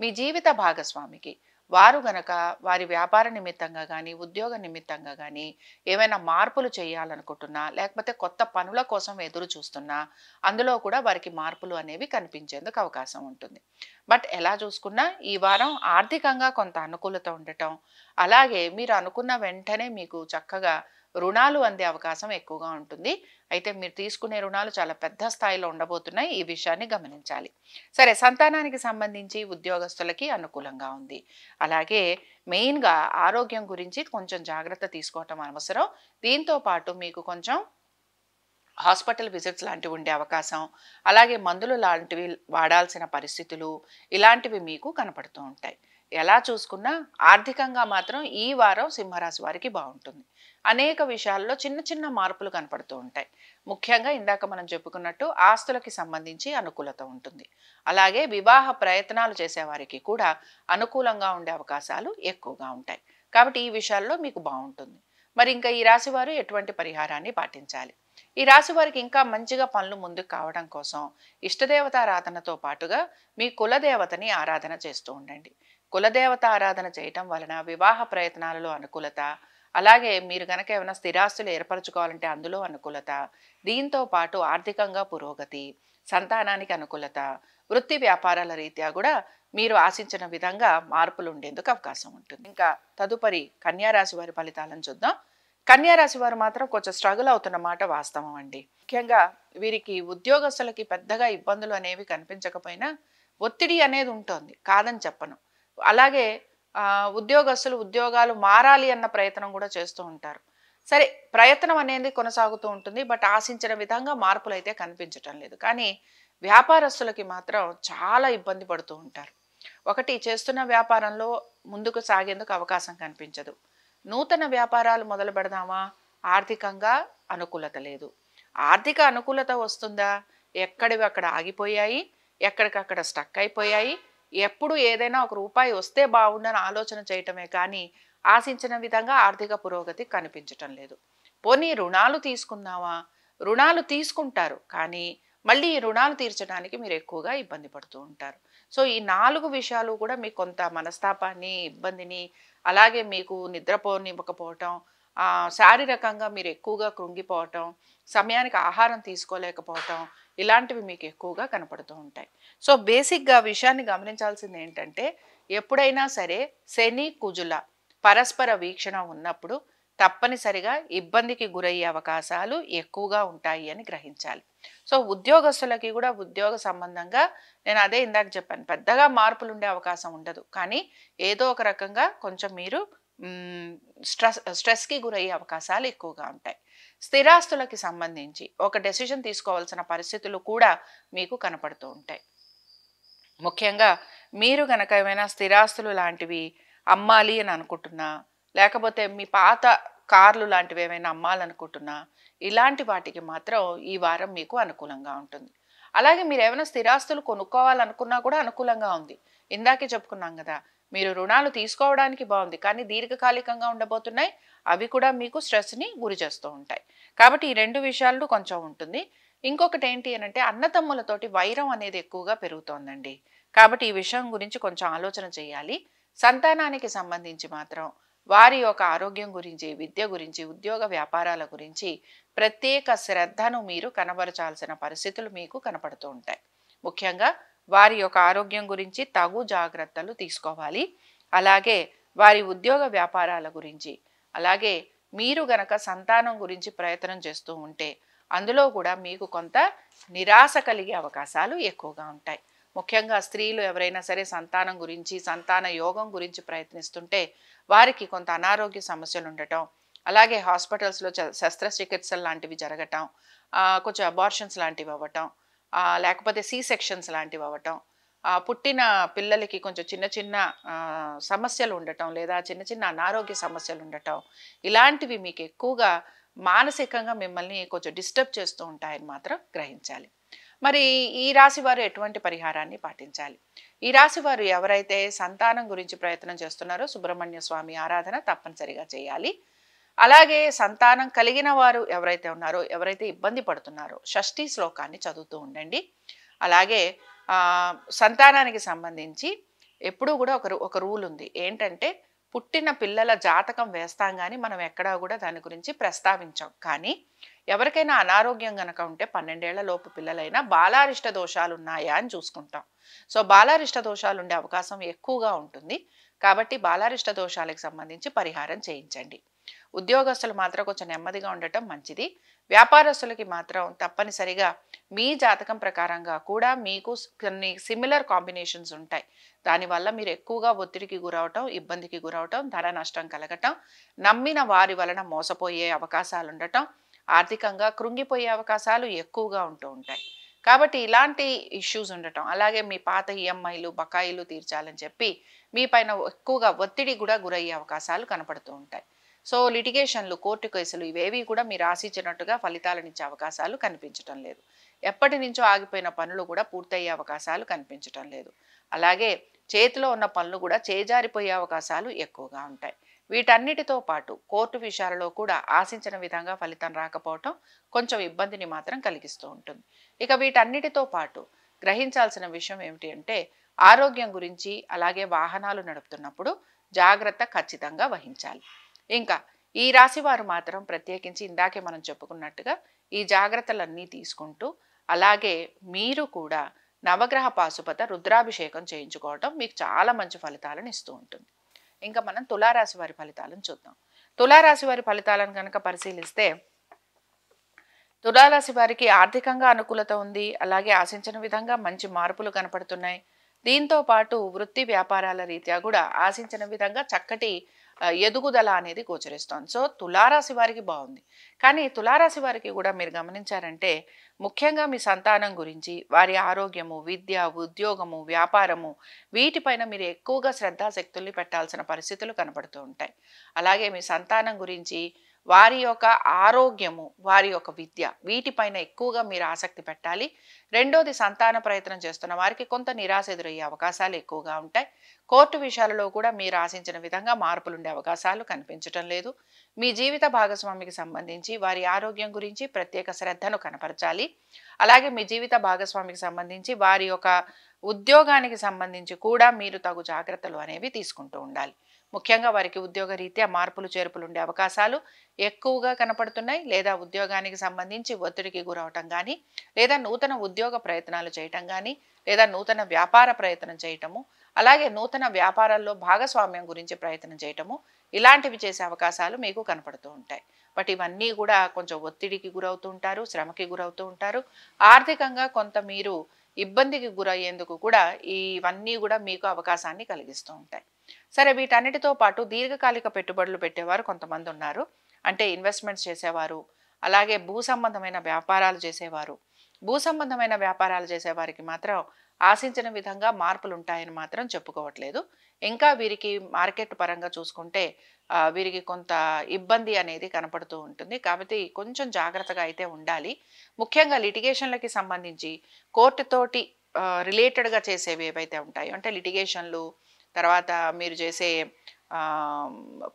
Speaker 1: మీ జీవిత భాగస్వామికి వారు గనక వారి వ్యాపార నిమిత్తంగా కానీ, ఉద్యోగ నిమిత్తంగా కానీ ఏమైనా మార్పులు చేయాలనుకుంటున్నా, లేకపోతే కొత్త పనుల కోసం ఎదురు చూస్తున్నా, అందులో కూడా వారికి మార్పులు అనేవి కనిపించేందుకు అవకాశం ఉంటుంది. బట్ ఎలా చూసుకున్నా ఈ వారం ఆర్థికంగా కొంత అనుకూలత ఉండటం, అలాగే మీరు అనుకున్న వెంటనే మీకు చక్కగా రుణాలు అందే అవకాశం ఎక్కువగా ఉంటుంది. అయితే మీరు తీసుకునే రుణాలు చాలా పెద్ద స్థాయిలో ఉండబోతున్నాయి. ఈ విషయాన్ని గమనించాలి. సరే, సంతానానికి సంబంధించి ఉద్యోగస్తులకి అనుకూలంగా ఉంది. అలాగే మెయిన్గా ఆరోగ్యం గురించి కొంచెం జాగ్రత్త తీసుకోవటం అవసరం. దీంతో పాటు మీకు కొంచెం హాస్పిటల్ విజిట్స్ లాంటివి ఉండే అవకాశం, అలాగే మందులు లాంటివి వాడాల్సిన పరిస్థితులు, ఇలాంటివి మీకు కనపడుతూ ఉంటాయి. ఎలా చూసుకున్నా ఆర్థికంగా మాత్రం ఈ వారం సింహరాశి వారికి బాగుంటుంది. అనేక విషయాల్లో చిన్న చిన్న మార్పులు కనపడుతూ ఉంటాయి. ముఖ్యంగా ఇందాక మనం చెప్పుకున్నట్టు ఆస్తులకి సంబంధించి అనుకూలత ఉంటుంది. అలాగే వివాహ ప్రయత్నాలు చేసేవారికి కూడా అనుకూలంగా ఉండే అవకాశాలు ఎక్కువగా ఉంటాయి. కాబట్టి ఈ విషయాల్లో మీకు బాగుంటుంది. మరి ఇంకా ఈ రాశి వారు ఎటువంటి పరిహారాన్ని పాటించాలి? ఈ రాశి వారికి ఇంకా మంచిగా పనులు ముందుకు కావడం కోసం ఇష్టదేవత ఆరాధనతో పాటుగా మీ కులదేవతని ఆరాధన చేస్తూ ఉండండి. కులదేవత ఆరాధన చేయటం వలన వివాహ ప్రయత్నాలలో అనుకూలత, అలాగే మీరు గనక ఏమైనా స్థిరాస్తులు ఏర్పరచుకోవాలంటే అందులో అనుకూలత, దీంతో పాటు ఆర్థికంగా పురోగతి, సంతానానికి అనుకూలత, వృత్తి వ్యాపారాల రీత్యా కూడా మీరు ఆశించిన విధంగా మార్పులు ఉండేందుకు అవకాశం ఉంటుంది. ఇంకా తదుపరి కన్యా రాశి వారి ఫలితాలను చూద్దాం. కన్యా రాశి వారు మాత్రం కొంచెం స్ట్రగుల్ అవుతున్న మాట వాస్తవం అండి. ముఖ్యంగా వీరికి ఉద్యోగస్తులకి పెద్దగా ఇబ్బందులు అనేవి కనిపించకపోయినా ఒత్తిడి అనేది ఉంటుంది, కాదని చెప్పను. అలాగే ఉద్యోగస్తులు ఉద్యోగాలు మారాలి అన్న ప్రయత్నం కూడా చేస్తూ ఉంటారు. సరే, ప్రయత్నం అనేది కొనసాగుతూ ఉంటుంది. బట్ ఆశించిన విధంగా మార్పులు అయితే కనిపించటం లేదు. కానీ వ్యాపారస్తులకి మాత్రం చాలా ఇబ్బంది పడుతూ ఉంటారు. ఒకటి, చేస్తున్న వ్యాపారంలో ముందుకు సాగేందుకు అవకాశం కనిపించదు. నూతన వ్యాపారాలు మొదలు పెడదామా, ఆర్థికంగా అనుకూలత లేదు. ఆర్థిక అనుకూలత వస్తుందా, ఎక్కడివి అక్కడ ఆగిపోయాయి, ఎక్కడికక్కడ స్టక్ అయిపోయాయి. ఎప్పుడు ఏదైనా ఒక రూపాయి వస్తే బాగుండని ఆలోచన చేయటమే కానీ ఆశించిన విధంగా ఆర్థిక పురోగతి కనిపించటం లేదు. పోనీ రుణాలు తీసుకుందామా, రుణాలు తీసుకుంటారు కానీ మళ్ళీ ఈ రుణాలు తీర్చడానికి మీరు ఎక్కువగా ఇబ్బంది పడుతూ ఉంటారు. సో ఈ 4 విషయాలు కూడా మీకు కొంత మనస్తాపాన్ని, ఇబ్బందిని, అలాగే మీకు నిద్రపోనివ్వకపోవటం, శారీరకంగా మీరు ఎక్కువగా కృంగిపోవటం, సమయానికి ఆహారం తీసుకోలేకపోవటం, ఇలాంటివి మీకు ఎక్కువగా కనపడుతూ ఉంటాయి. సో బేసిక్గా విషయాన్ని గమనించాల్సింది ఏంటంటే, ఎప్పుడైనా సరే శని కుజుల పరస్పర వీక్షణ ఉన్నప్పుడు తప్పనిసరిగా ఇబ్బందికి గురయ్యే అవకాశాలు ఎక్కువగా ఉంటాయి అని గ్రహించాలి. సో ఉద్యోగస్తులకి కూడా ఉద్యోగ సంబంధంగా నేను అదే ఇందాక చెప్పాను, పెద్దగా మార్పులు ఉండే అవకాశం ఉండదు. కానీ ఏదో ఒక రకంగా కొంచెం మీరు స్ట్రెస్కి గురయ్యే అవకాశాలు ఎక్కువగా ఉంటాయి. స్థిరాస్తులకి సంబంధించి ఒక డెసిషన్ తీసుకోవాల్సిన పరిస్థితులు కూడా మీకు కనపడుతూ ఉంటాయి. ముఖ్యంగా మీరు గనక ఏమైనా స్థిరాస్తులు లాంటివి అమ్మాలి అని అనుకుంటున్నా, లేకపోతే మీ పాత కార్లు లాంటివి ఏమైనా అమ్మాలనుకుంటున్నా, ఇలాంటి వాటికి మాత్రం ఈ వారం మీకు అనుకూలంగా ఉంటుంది. అలాగే మీరు ఏమైనా స్థిరాస్తులు కొనుక్కోవాలనుకున్నా కూడా అనుకూలంగా ఉంది. ఇందాకే చెప్పుకున్నాం కదా, మీరు రుణాలు తీసుకోవడానికి బాగుంది, కానీ దీర్ఘకాలికంగా ఉండబోతున్నాయి. అవి కూడా మీకు స్ట్రెస్ని గురి చేస్తూ ఉంటాయి. కాబట్టి ఈ 2 విషయాలు కొంచెం ఉంటుంది. ఇంకొకటి ఏంటి అని అంటే, అన్నతమ్ములతోటి వైరం అనేది ఎక్కువగా పెరుగుతోందండి. కాబట్టి ఈ విషయం గురించి కొంచెం ఆలోచన చేయాలి. సంతానానికి సంబంధించి మాత్రం వారి యొక్క ఆరోగ్యం గురించి, విద్య గురించి, ఉద్యోగ వ్యాపారాల గురించి ప్రత్యేక శ్రద్ధను మీరు కనబరచాల్సిన పరిస్థితులు మీకు కనపడుతూ ఉంటాయి. ముఖ్యంగా వారి యొక్క ఆరోగ్యం గురించి తగు జాగ్రత్తలు తీసుకోవాలి. అలాగే వారి ఉద్యోగ వ్యాపారాల గురించి, అలాగే మీరు గనక సంతానం గురించి ప్రయత్నం చేస్తూ ఉంటే అందులో కూడా మీకు కొంత నిరాశ కలిగే అవకాశాలు ఎక్కువగా ఉంటాయి. ముఖ్యంగా స్త్రీలు ఎవరైనా సరే సంతానం గురించి, సంతాన యోగం గురించి ప్రయత్నిస్తుంటే వారికి కొంత అనారోగ్య సమస్యలు ఉండటం, అలాగే హాస్పిటల్స్లో శస్త్రచికిత్సలు లాంటివి జరగటం, కొంచెం అబార్షన్స్ లాంటివి అవ్వటం, లేకపోతే సి సెక్షన్స్ లాంటివి అవ్వటం, పుట్టిన పిల్లలకి కొంచెం చిన్న చిన్న సమస్యలు ఉండటం, లేదా చిన్న చిన్న అనారోగ్య సమస్యలు ఉండటం, ఇలాంటివి మీకు ఎక్కువగా మానసికంగా మిమ్మల్ని కొంచెం డిస్టర్బ్ చేస్తూ ఉంటాయని మాత్రం గ్రహించాలి. మరి ఈ రాశి వారు ఎటువంటి పరిహారాన్ని పాటించాలి? ఈ రాశి వారు ఎవరైతే సంతానం గురించి ప్రయత్నం చేస్తున్నారో సుబ్రహ్మణ్య స్వామి ఆరాధన తప్పనిసరిగా చేయాలి. అలాగే సంతానం కలిగిన వారు ఎవరైతే ఉన్నారో, ఎవరైతే ఇబ్బంది పడుతున్నారో షష్ఠీ శ్లోకాన్ని చదువుతూ ఉండండి. అలాగే సంతానానికి సంబంధించి ఎప్పుడూ కూడా ఒక రూల్ ఉంది. ఏంటంటే, పుట్టిన పిల్లల జాతకం వేస్తాం కానీ మనం ఎక్కడా కూడా దాని గురించి ప్రస్తావించాం. కానీ ఎవరికైనా అనారోగ్యం కనుక ఉంటే 12 ఏళ్ల లోపు పిల్లలైనా బాలారిష్ట దోషాలు ఉన్నాయా అని చూసుకుంటాం. సో బాలారిష్ట దోషాలు ఉండే అవకాశం ఎక్కువగా ఉంటుంది. కాబట్టి బాలారిష్ట దోషాలకు సంబంధించి పరిహారం చేయించండి. ఉద్యోగస్తులు మాత్రం కొంచెం నెమ్మదిగా ఉండటం మంచిది. వ్యాపారస్తులకి మాత్రం తప్పనిసరిగా మీ జాతకం ప్రకారంగా కూడా మీకు కొన్ని సిమిలర్ కాంబినేషన్స్ ఉంటాయి. దానివల్ల మీరు ఎక్కువగా ఒత్తిడికి గురవటం, ఇబ్బందికి గురవటం, ధన నష్టం కలగటం, నమ్మిన వారి వలన మోసపోయే అవకాశాలు ఉండటం, ఆర్థికంగా కృంగిపోయే అవకాశాలు ఎక్కువగా ఉంటూ ఉంటాయి. కాబట్టి ఇలాంటి ఇష్యూస్ ఉండటం, అలాగే మీ పాత ఈఎంఐలు, బకాయిలు తీర్చాలని చెప్పి మీ పైన ఎక్కువగా ఒత్తిడి కూడా గురయ్యే అవకాశాలు కనపడుతూ ఉంటాయి. సో లిటిగేషన్లు, కోర్టు కేసులు ఇవేవి కూడా మీరు ఆశించినట్టుగా ఫలితాలనిచ్చే అవకాశాలు కనిపించటం లేదు. ఎప్పటి నుంచో ఆగిపోయిన పనులు కూడా పూర్తయ్యే అవకాశాలు కనిపించటం లేదు. అలాగే చేతిలో ఉన్న పనులు కూడా చేజారిపోయే అవకాశాలు ఎక్కువగా ఉంటాయి. వీటన్నిటితో పాటు కోర్టు విషయాలలో కూడా ఆశించిన విధంగా ఫలితం రాకపోవటం కొంచెం ఇబ్బందిని మాత్రం కలిగిస్తూ ఉంటుంది. ఇక వీటన్నిటితో పాటు గ్రహించాల్సిన విషయం ఏమిటి అంటే ఆరోగ్యం గురించి, అలాగే వాహనాలు నడుపుతున్నప్పుడు జాగ్రత్త ఖచ్చితంగా వహించాలి. ఇంకా ఈ రాశి వారు మాత్రం ప్రత్యేకించి ఇందాకే మనం చెప్పుకున్నట్టుగా ఈ జాగ్రత్తలన్నీ తీసుకుంటూ, అలాగే మీరు కూడా నవగ్రహ పాశుపత రుద్రాభిషేకం చేయించుకోవటం మీకు చాలా మంచి ఫలితాలను ఇస్తూ ఉంటుంది. ఇంకా మనం తులారాశి వారి ఫలితాలను చూద్దాం. తులారాశి వారి ఫలితాలను కనుక పరిశీలిస్తే తులారాశి వారికి ఆర్థికంగా అనుకూలత ఉంది. అలాగే ఆశించిన విధంగా మంచి మార్పులు కనపడుతున్నాయి. దీంతో పాటు వృత్తి వ్యాపారాల రీత్యా కూడా ఆశించిన విధంగా చక్కటి ఎదుగుదల అనేది గోచరిస్తోంది. సో తులారాశి వారికి బాగుంది. కానీ తులారాశి వారికి కూడా మీరు గమనించారంటే ముఖ్యంగా మీ సంతానం గురించి, వారి ఆరోగ్యము, విద్య, ఉద్యోగము, వ్యాపారము వీటిపైన మీరు ఎక్కువగా శ్రద్ధాశక్తుల్ని పెట్టాల్సిన పరిస్థితులు కనబడుతూ ఉంటాయి. అలాగే మీ సంతానం గురించి, వారి యొక్క ఆరోగ్యము, వారి యొక్క విద్య వీటిపైన ఎక్కువగా మీరు ఆసక్తి పెట్టాలి. రెండోది, సంతాన ప్రయత్నం చేస్తున్న వారికి కొంత నిరాశ ఎదురయ్యే అవకాశాలు ఎక్కువగా ఉంటాయి. కోర్టు విషయాలలో కూడా మీరు ఆశించిన విధంగా మార్పులు ఉండే అవకాశాలు కనిపించటం లేదు. మీ జీవిత భాగస్వామికి సంబంధించి వారి ఆరోగ్యం గురించి ప్రత్యేక శ్రద్ధను కనపరచాలి. అలాగే మీ జీవిత భాగస్వామికి సంబంధించి వారి యొక్క ఉద్యోగానికి సంబంధించి కూడా మీరు తగు జాగ్రత్తలు అనేవి తీసుకుంటూ ఉండాలి. ముఖ్యంగా వారికి ఉద్యోగ రీత్యా మార్పులు చేర్పులు ఉండే అవకాశాలు ఎక్కువగా కనపడుతున్నాయి. లేదా ఉద్యోగానికి సంబంధించి ఒత్తిడికి గురవటం కానీ, లేదా నూతన ఉద్యోగ ప్రయత్నాలు చేయటం కానీ, లేదా నూతన వ్యాపార ప్రయత్నం చేయటము, అలాగే నూతన వ్యాపారాల్లో భాగస్వామ్యం గురించి ప్రయత్నం చేయటము, ఇలాంటివి చేసే అవకాశాలు మీకు కనపడుతూ ఉంటాయి. బట్ ఇవన్నీ కూడా కొంచెం ఒత్తిడికి గురవుతూ ఉంటారు, శ్రమకి గురవుతూ ఉంటారు. ఆర్థికంగా కొంత మీరు ఇబ్బందికి గురయ్యేందుకు కూడా ఇవన్నీ కూడా మీకు అవకాశాన్ని కలిగిస్తూ ఉంటాయి. సరే, వీటన్నిటితో పాటు దీర్ఘకాలిక పెట్టుబడులు పెట్టేవారు కొంతమంది ఉన్నారు. అంటే ఇన్వెస్ట్మెంట్స్ చేసేవారు, అలాగే భూ సంబంధమైన వ్యాపారాలు చేసేవారు. భూ సంబంధమైన వ్యాపారాలు చేసేవారికి మాత్రం ఆశించిన విధంగా మార్పులు ఉంటాయని మాత్రం చెప్పుకోవట్లేదు. ఇంకా వీరికి మార్కెట్ పరంగా చూసుకుంటే వీరికి కొంత ఇబ్బంది అనేది కనపడుతూ ఉంటుంది. కాబట్టి కొంచెం జాగ్రత్తగా అయితే ఉండాలి. ముఖ్యంగా లిటిగేషన్లకి సంబంధించి కోర్టుతోటి రిలేటెడ్గా చేసేవి ఏవైతే ఉంటాయో, అంటే లిటిగేషన్లు, తర్వాత మీరు చేసే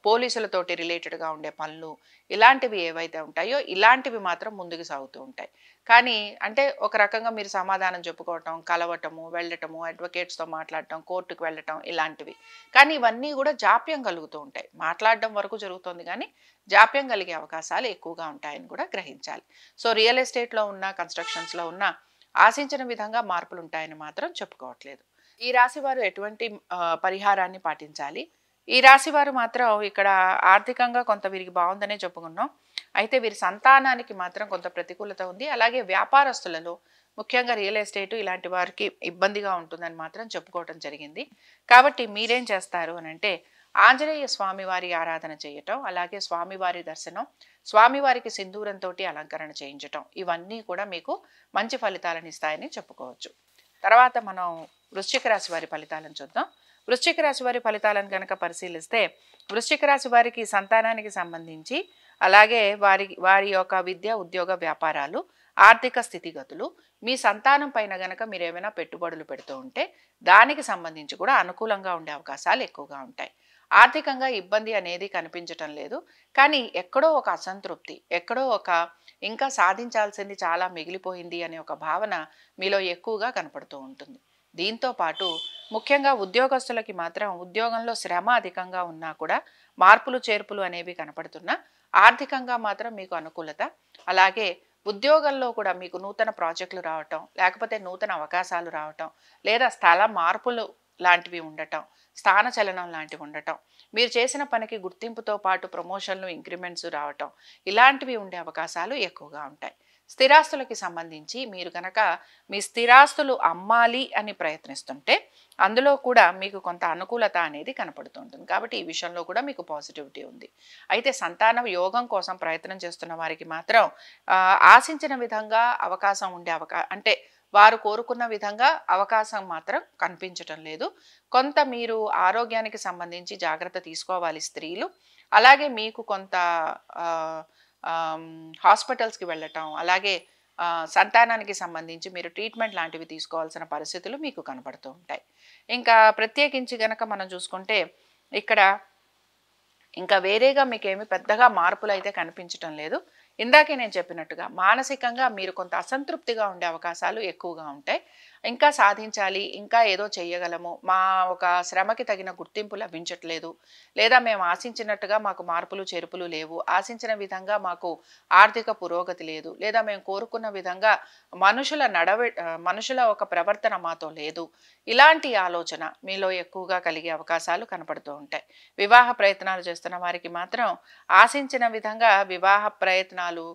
Speaker 1: పోలీసులతోటి రిలేటెడ్గా ఉండే పనులు, ఇలాంటివి ఏవైతే ఉంటాయో ఇలాంటివి మాత్రం ముందుకు సాగుతూ ఉంటాయి. కానీ అంటే ఒక రకంగా మీరు సమాధానం చెప్పుకోవటం, కలవటము, వెళ్ళటము, అడ్వకేట్స్తో మాట్లాడటం, కోర్టుకు వెళ్ళటం ఇలాంటివి. కానీ ఇవన్నీ కూడా జాప్యం కలుగుతూ ఉంటాయి. మాట్లాడడం వరకు జరుగుతుంది కానీ జాప్యం కలిగే అవకాశాలు ఎక్కువగా ఉంటాయని కూడా గ్రహించాలి. సో రియల్ ఎస్టేట్లో ఉన్న, కన్స్ట్రక్షన్స్లో ఉన్న ఆశించిన విధంగా మార్పులు ఉంటాయని మాత్రం చెప్పుకోవట్లేదు. ఈ రాశి వారు ఎటువంటి పరిహారాన్ని పాటించాలి? ఈ రాశి వారు మాత్రం ఇక్కడ ఆర్థికంగా కొంత వీరికి బాగుందనే చెప్పుకున్నాం. అయితే వీరి సంతానానికి మాత్రం కొంత ప్రతికూలత ఉంది. అలాగే వ్యాపారస్తులలో ముఖ్యంగా రియల్ ఎస్టేట్ ఇలాంటి వారికి ఇబ్బందిగా ఉంటుందని మాత్రం చెప్పుకోవటం జరిగింది. కాబట్టి మీరేం చేస్తారు అని అంటే ఆంజనేయ స్వామివారి ఆరాధన చేయటం, అలాగే స్వామివారి దర్శనం, స్వామివారికి సింధూరంతో అలంకరణ చేయించటం, ఇవన్నీ కూడా మీకు మంచి ఫలితాలను ఇస్తాయని చెప్పుకోవచ్చు. తర్వాత మనం వృశ్చిక రాశి వారి ఫలితాలను చూద్దాం. వృశ్చిక రాశి వారి ఫలితాలను కనుక పరిశీలిస్తే వృశ్చిక రాశి వారికి సంతానానికి సంబంధించి, అలాగే వారి యొక్క విద్య, ఉద్యోగ, వ్యాపారాలు, ఆర్థిక స్థితిగతులు, మీ సంతానం పైన గనక మీరు ఏమైనా పెట్టుబడులు పెడుతూ ఉంటే దానికి సంబంధించి కూడా అనుకూలంగా ఉండే అవకాశాలు ఎక్కువగా ఉంటాయి. ఆర్థికంగా ఇబ్బంది అనేది కనిపించటం లేదు. కానీ ఎక్కడో ఒక అసంతృప్తి, ఎక్కడో ఒక ఇంకా సాధించాల్సింది చాలా మిగిలిపోయింది అనే ఒక భావన మీలో ఎక్కువగా కనపడుతూ ఉంటుంది. దీంతో పాటు ముఖ్యంగా ఉద్యోగస్తులకి మాత్రం ఉద్యోగంలో శ్రమ అధికంగా ఉన్నా కూడా మార్పులు చేర్పులు అనేవి కనపడుతున్నా ఆర్థికంగా మాత్రం మీకు అనుకూలత, అలాగే ఉద్యోగంలో కూడా మీకు నూతన ప్రాజెక్టులు రావటం, లేకపోతే నూతన అవకాశాలు రావటం, లేదా స్థల మార్పులు లాంటివి ఉండటం, స్థానచలనం లాంటివి ఉండటం, మీరు చేసిన పనికి గుర్తింపుతో పాటు ప్రమోషన్లు, ఇంక్రిమెంట్స్ రావటం, ఇలాంటివి ఉండే అవకాశాలు ఎక్కువగా ఉంటాయి. స్థిరాస్తులకి సంబంధించి మీరు కనుక మీ స్థిరాస్తులు అమ్మాలి అని ప్రయత్నిస్తుంటే అందులో కూడా మీకు కొంత అనుకూలత అనేది కనపడుతుంటుంది. కాబట్టి ఈ విషయంలో కూడా మీకు పాజిటివిటీ ఉంది. అయితే సంతాన యోగం కోసం ప్రయత్నం చేస్తున్న వారికి మాత్రం ఆశించిన విధంగా అవకాశం ఉండే అంటే వారు కోరుకున్న విధంగా అవకాశం మాత్రం కనిపించటం లేదు. కొంత మీరు ఆరోగ్యానికి సంబంధించి జాగ్రత్త తీసుకోవాలి స్త్రీలు. అలాగే మీకు కొంత ఆహ్, ఆహ్, హాస్పిటల్స్‌కి వెళ్ళటం, అలాగే సంతానానికి సంబంధించి మీరు ట్రీట్మెంట్ లాంటివి తీసుకోవాల్సిన పరిస్థితులు మీకు కనపడుతూ ఉంటాయి. ఇంకా ప్రత్యేకించి గనక మనం చూసుకుంటే ఇక్కడ ఇంకా వేరేగా మీకేమి పెద్దగా మార్పులైతే కనిపించటం లేదు. ఇందాకే నేను చెప్పినట్టుగా మానసికంగా మీరు కొంత అసంతృప్తిగా ఉండే అవకాశాలు ఎక్కువగా ఉంటాయి. ఇంకా సాధించాలి, ఇంకా ఏదో చెయ్యగలము, మా ఒక శ్రమకి తగిన గుర్తింపు లభించట్లేదు, లేదా మేము ఆశించినట్టుగా మాకు మార్పులు చేర్పులు లేవు, ఆశించిన విధంగా మాకు ఆర్థిక పురోగతి లేదు, లేదా మేము కోరుకున్న విధంగా మనుషుల ఒక ప్రవర్తన మాతో లేదు. ఇలాంటి ఆలోచన మీలో ఎక్కువగా కలిగే అవకాశాలు కనపడుతూ ఉంటాయి. వివాహ ప్రయత్నాలు చేస్తున్న వారికి మాత్రం ఆశించిన విధంగా వివాహ ప్రయత్నాలు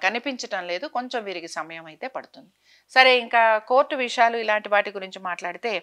Speaker 1: కనిపించటం లేదు. కొంచెం వీరికి సమయం అయితే పడుతుంది. సరే, ఇంకా కోర్టు విషయాలు ఇలాంటి వాటి గురించి మాట్లాడితే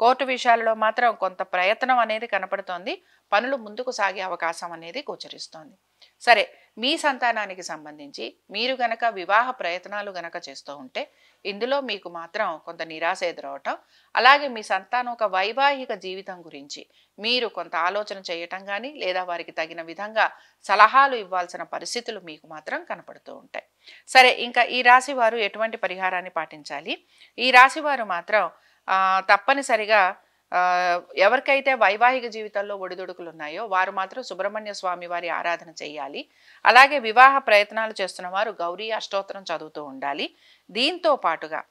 Speaker 1: కోర్టు విషయాలలో మాత్రం కొంత ప్రయత్నం అనేది కనపడుతోంది. పనులు ముందుకు సాగే అవకాశం అనేది గోచరిస్తోంది. సరే, మీ సంతానానికి సంబంధించి మీరు గనక వివాహ ప్రయత్నాలు గనక చేస్తూ ఉంటే ఇందులో మీకు మాత్రం కొంత నిరాశ ఎదురవటం, అలాగే మీ సంతానం ఒక వైవాహిక జీవితం గురించి మీరు కొంత ఆలోచన చేయటం కానీ, లేదా వారికి తగిన విధంగా సలహాలు ఇవ్వాల్సిన పరిస్థితులు మీకు మాత్రం కనపడుతూ ఉంటాయి. సరే, ఇంకా ఈ రాశి వారు ఎటువంటి పరిహారాన్ని పాటించాలి? ఈ రాశి వారు మాత్రం తప్పనిసరిగా ఎవరికైతే వైవాహిక జీవితంలో ఒడిదుడుకులు ఉన్నాయో వారు మాత్రం సుబ్రహ్మణ్య స్వామి వారి ఆరాధన చేయాలి. అలాగే వివాహ ప్రయత్నాలు చేస్తున్న వారు గౌరీ అష్టోత్తరం చదువుతూ ఉండాలి. దీంతో పాటుగా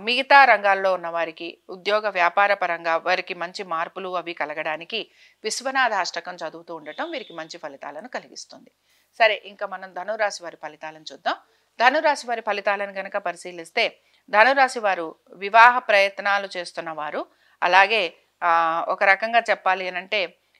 Speaker 1: మిగతా రంగాల్లో ఉన్న వారికి ఉద్యోగ వ్యాపార పరంగా వారికి మంచి మార్పులు అవి కలగడానికి విశ్వనాథ అష్టకం చదువుతూ ఉండటం వీరికి మంచి ఫలితాలను కలిగిస్తుంది. సరే, ఇంకా మనం ధనురాశి వారి ఫలితాలను చూద్దాం. ధనురాశి వారి ఫలితాలను కనుక పరిశీలిస్తే ధనురాశి వారు వివాహ ప్రయత్నాలు చేస్తున్న వారు, అలాగే ఒక రకంగా చెప్పాలి అనంటే